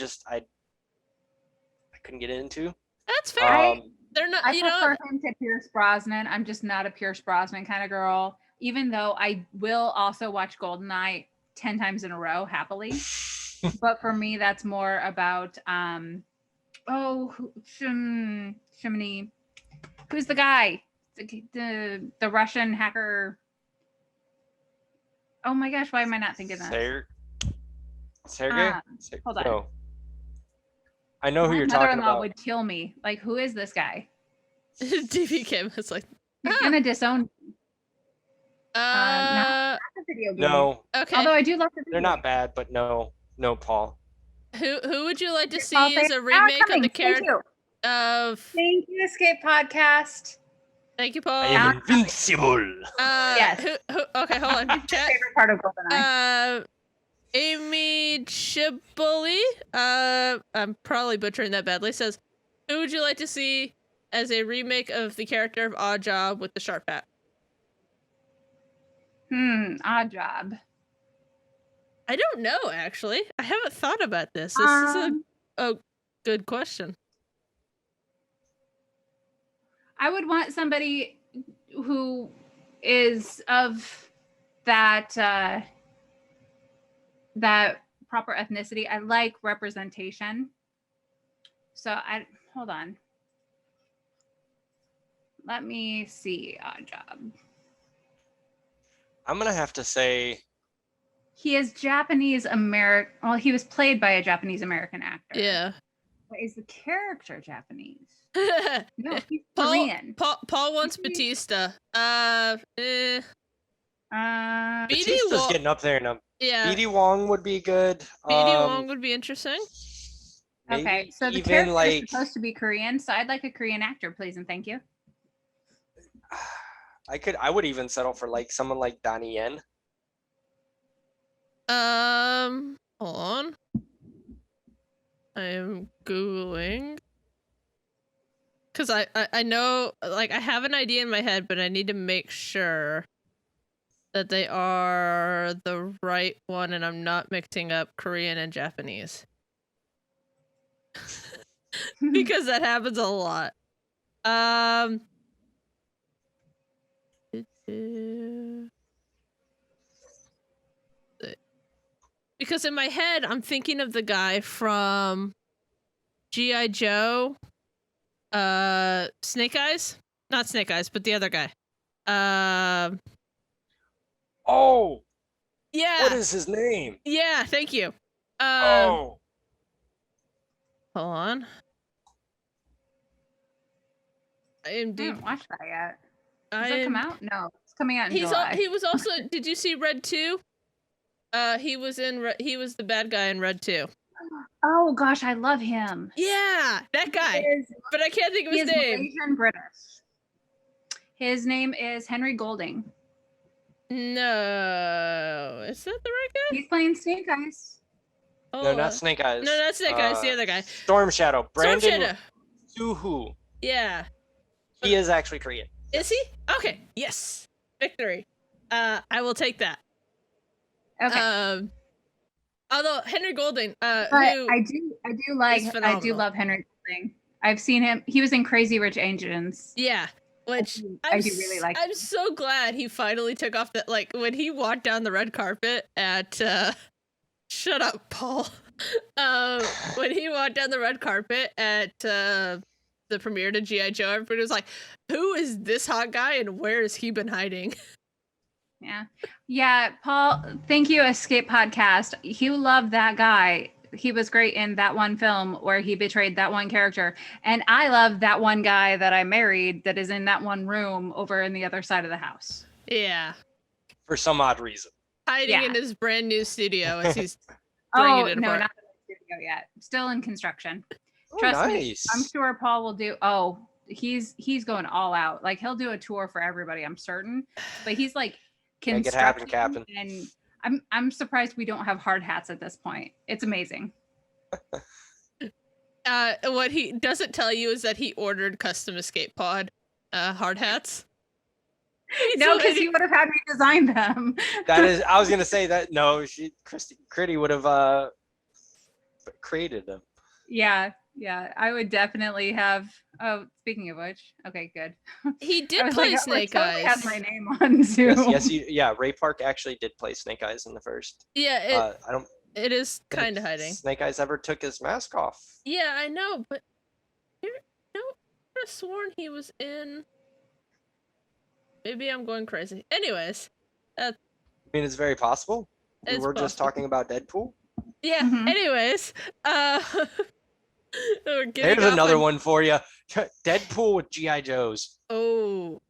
couldn't get into. That's fair. They're not. I You know, prefer him to Pierce Brosnan. I'm just not a Pierce Brosnan kind of girl. Even though I will also watch Goldeneye 10 times in a row happily. But for me, that's more about Shimony. Who's the guy? The Russian hacker. Oh my gosh, why am I not thinking that? Sergey? Hold on. No. I know who My you're talking mother-in-law about. would kill me. Like, who is this guy? DPK was like, He's gonna disown me. Not the video game. No, okay. Although I do love the video they're not game. bad, but no, Paul. Who would you like to see Paul, as thank- a remake of the Thank character you. of? Thank you, Escape Podcast. Thank you, Paul. I am invincible. Yes. Okay, hold on. My Chat. favorite part of GoldenEye. Amy Chiboli, I'm probably butchering that badly, says, who would you like to see as a remake of the character of Oddjob with the sharp hat? Odd job. I don't know, actually. I haven't thought about this. This is a good question. I would want somebody who is of that that proper ethnicity. I like representation. So hold on. Let me see. Odd job. I'm gonna have to say He is Japanese American. Well, he was played by a Japanese American actor. Yeah. But is the character Japanese? No, he's Paul, Korean. Paul wants Batista. BD Batista's Wong. getting up there now. Yeah. BD Wong would be good. BD Wong would be interesting. Okay, so the even character like is supposed to be Korean, so I'd like a Korean actor, please and thank you. I would even settle for like someone like Donnie Yen. Hold on. I am Googling. Because I know, like, I have an idea in my head, but I need to make sure that they are the right one and I'm not mixing up Korean and Japanese. Because that happens a lot. Because in my head, I'm thinking of the guy from G.I. Joe, Snake Eyes? Not Snake Eyes, but the other guy. Oh, Yeah. what is his name? Yeah, thank you. Oh, Hold on. I IMDb. haven't watched that yet. Does that come out? No, it's coming out in July. He was also. Did you see Red 2? He was the bad guy in Red 2. Oh gosh, I love him. Yeah, that guy. But I can't think of He his is name. Malaysian British. His name is Henry Golding. No, is that the right guy? He's playing Snake Eyes. Oh, no, not Snake Eyes. No, not Snake Eyes. The other guy. Storm Shadow. Brandon Storm Shadow. Suhu. Yeah. He is actually Korean. Is he? Okay. Yes. Victory. I will take that. Okay. Although Henry Golding, But who I is phenomenal. do love Henry Golding. I've seen him. He was in Crazy Rich Asians. yeah, which I do really like I'm him. so glad he finally took off that. Like when he walked down the red carpet at. Shut up, Paul. When he walked down the red carpet at the premiere to G.I. Joe, everybody was like, "Who is this hot guy and where has he been hiding?" Yeah, Paul, thank you, Escape Podcast. You love that guy. He was great in that one film where he betrayed that one character. And I love that one guy that I married that is in that one room over in the other side of the house. Yeah, For some odd reason. hiding Yeah. in his brand new studio as he's bringing it no, apart. not the go yet. Still in construction. Oh, Trust me, nice. I'm sure Paul will do. Oh, he's going all out. Like he'll do a tour for everybody. I'm certain. But he's like Make it happen, construction, Captain. and I'm surprised we don't have hard hats at this point. It's amazing. What he doesn't tell you is that he ordered custom escape pod hard hats. No, because he would have had me design them. That is, I was gonna say that. No, Critty would have created them. Yeah, I would definitely have. Oh, speaking of which, okay, good. He did play Snake totally Eyes. has my name on Zoom. Yes, Ray Park actually did play Snake Eyes in the first. Yeah, I don't. it is kind of hiding. Snake Eyes ever took his mask off. Yeah, I know, but I could have sworn he was in. Maybe I'm going crazy. Anyways, I mean, it's very possible. We were just talking about Deadpool. Yeah. Mhm. Anyways, Here's another one for you. Deadpool with GI Joes. Oh,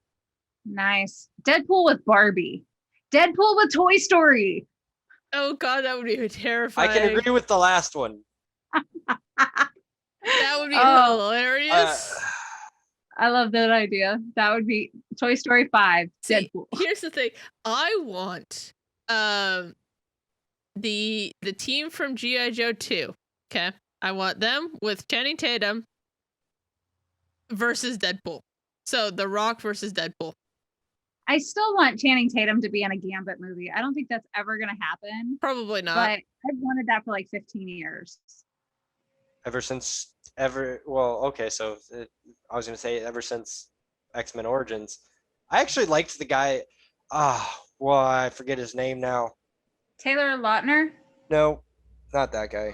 Nice. Deadpool with Barbie. Deadpool with Toy Story. oh God, that would be terrifying. I can agree with the last one. That would be hilarious. I love that idea. That would be Toy Story 5. See, Deadpool. here's the thing. I want the team from GI Joe 2. Okay, I want them with Channing Tatum versus Deadpool. So The Rock versus Deadpool. I still want Channing Tatum to be in a Gambit movie. I don't think that's ever going to happen. Probably not. But I've wanted that for like 15 years. Well, okay, so I was gonna say ever since X-Men Origins. I actually liked the guy. Well, I forget his name now. Taylor Lautner? No, not that guy.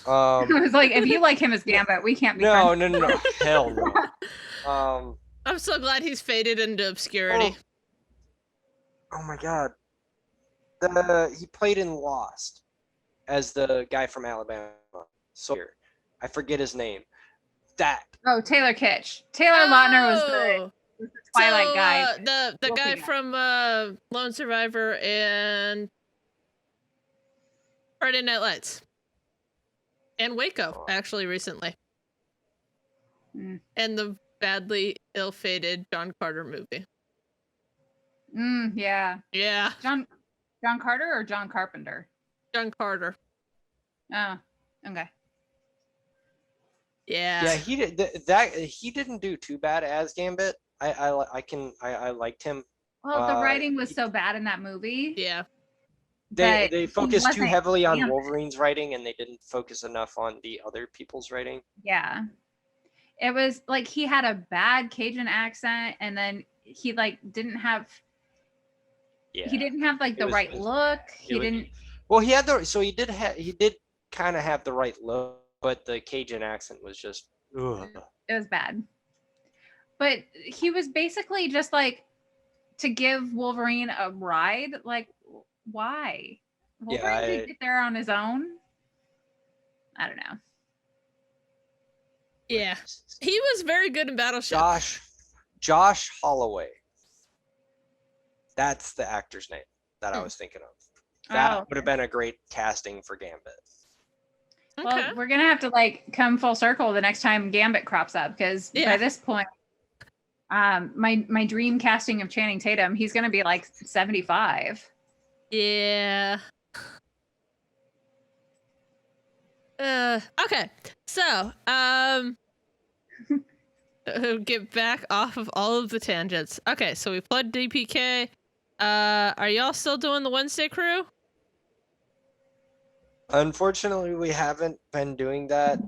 I was like, if you like him as Gambit, we can't be No, friends. no, hell no. I'm so glad he's faded into obscurity. Oh my God. He played in Lost as the guy from Alabama. Sawyer. I forget his name. Oh, Taylor Kitsch. Taylor Lautner was the Twilight guy. The guy from Lone Survivor and Friday Night Lights. And Waco, actually, recently. And the badly ill-fated John Carter movie. Yeah. Yeah. John Carter or John Carpenter? John Carter. Oh, okay. Yeah. He didn't do too bad as Gambit. I liked him. Well, the writing was so bad in that movie. Yeah. They focused too heavily on Gambit. Wolverine's writing, and they didn't focus enough on the other people's writing. Yeah. It was like he had a bad Cajun accent, and then he like didn't have like the right look. He didn't. Well, he did kind of have the right look, but the Cajun accent was just. Ugh. It was bad. But he was basically just like to give Wolverine a ride. Like, why? Wolverine didn't get there on his own. I don't know. Yeah. He was very good in Battleship. Josh Holloway. That's the actor's name that I was thinking of. That would have been a great casting for Gambit. Well, we're gonna have to like come full circle the next time Gambit crops up, because by this point, my dream casting of Channing Tatum, he's gonna be like 75. Yeah. Okay. So, get back off of all of the tangents. Okay, so we played DPK. Are y'all still doing the Wednesday crew? Unfortunately, we haven't been doing that.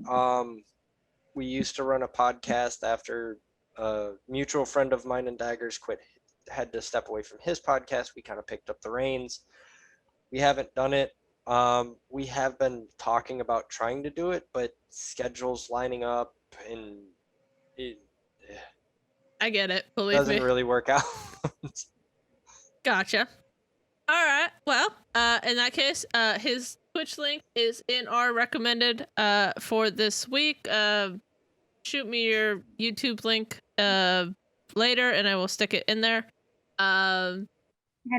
We used to run a podcast after a mutual friend of mine and Daggers had to step away from his podcast. We kind of picked up the reins. We haven't done it. We have been talking about trying to do it, but schedules lining up and I get it. Believe me. Doesn't really work out. Gotcha. All right. Well, in that case, his Twitch link is in our recommended for this week. Shoot me your YouTube link later, and I will stick it in there. And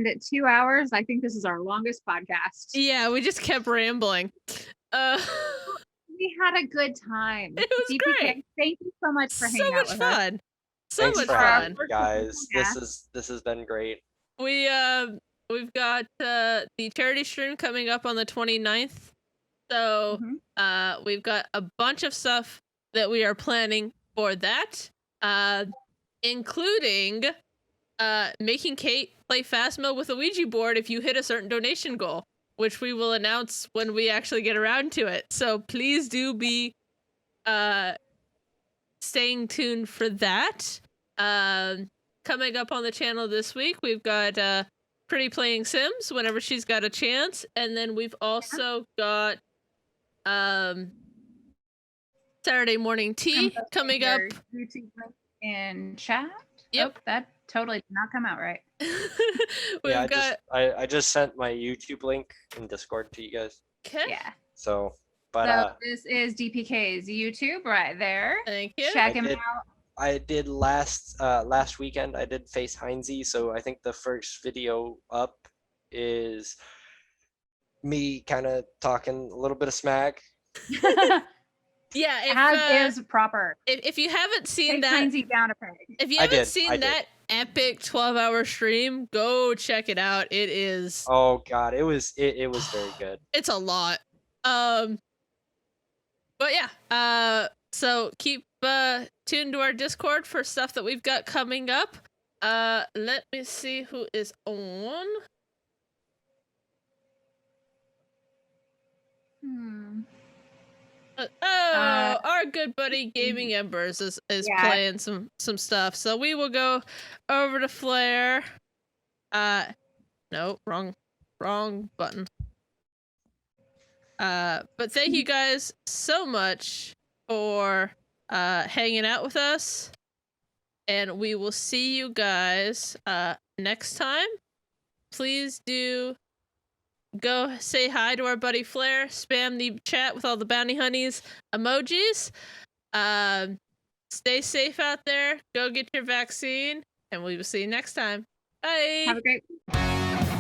at 2 hours, I think this is our longest podcast. Yeah, we just kept rambling. We had a good time. It was DPK, great. thank you so much for So hanging out much with us. fun. So Thanks much for having fun. me, guys. Yeah. This has been great. We've got the charity stream coming up on the 29th. So we've got a bunch of stuff that we are planning for that, including making Kate play Phasmo with a Ouija board if you hit a certain donation goal, which we will announce when we actually get around to it. So please do be staying tuned for that. Coming up on the channel this week, we've got Pretty playing Sims whenever she's got a chance, and then we've also got Saturday morning tea coming up. YouTube link in chat. Yep. Oh, that totally did not come out right. Yeah, I just sent my YouTube link in Discord to you guys. Okay. Yeah. So this is DPK's YouTube right there. Thank you. Check him out. I did last weekend. I did face Heinzie, so I think the first video up is me kind of talking a little bit of smack. Yeah, as is proper. If you haven't seen Take that, Heinzie down a peg. if you haven't seen that epic 12-hour stream, go check it out. It is. Oh God, it was very good. It's a lot. But yeah. So keep tuned to our Discord for stuff that we've got coming up. Let me see who is on. Our good buddy Gaming Embers is playing some stuff. So we will go over to Flare. No, wrong button. But thank you guys so much for hanging out with us, and we will see you guys next time. Please do go say hi to our buddy Flare. Spam the chat with all the bounty honeys emojis. Stay safe out there. Go get your vaccine, and we will see you next time. Bye. Have a great week.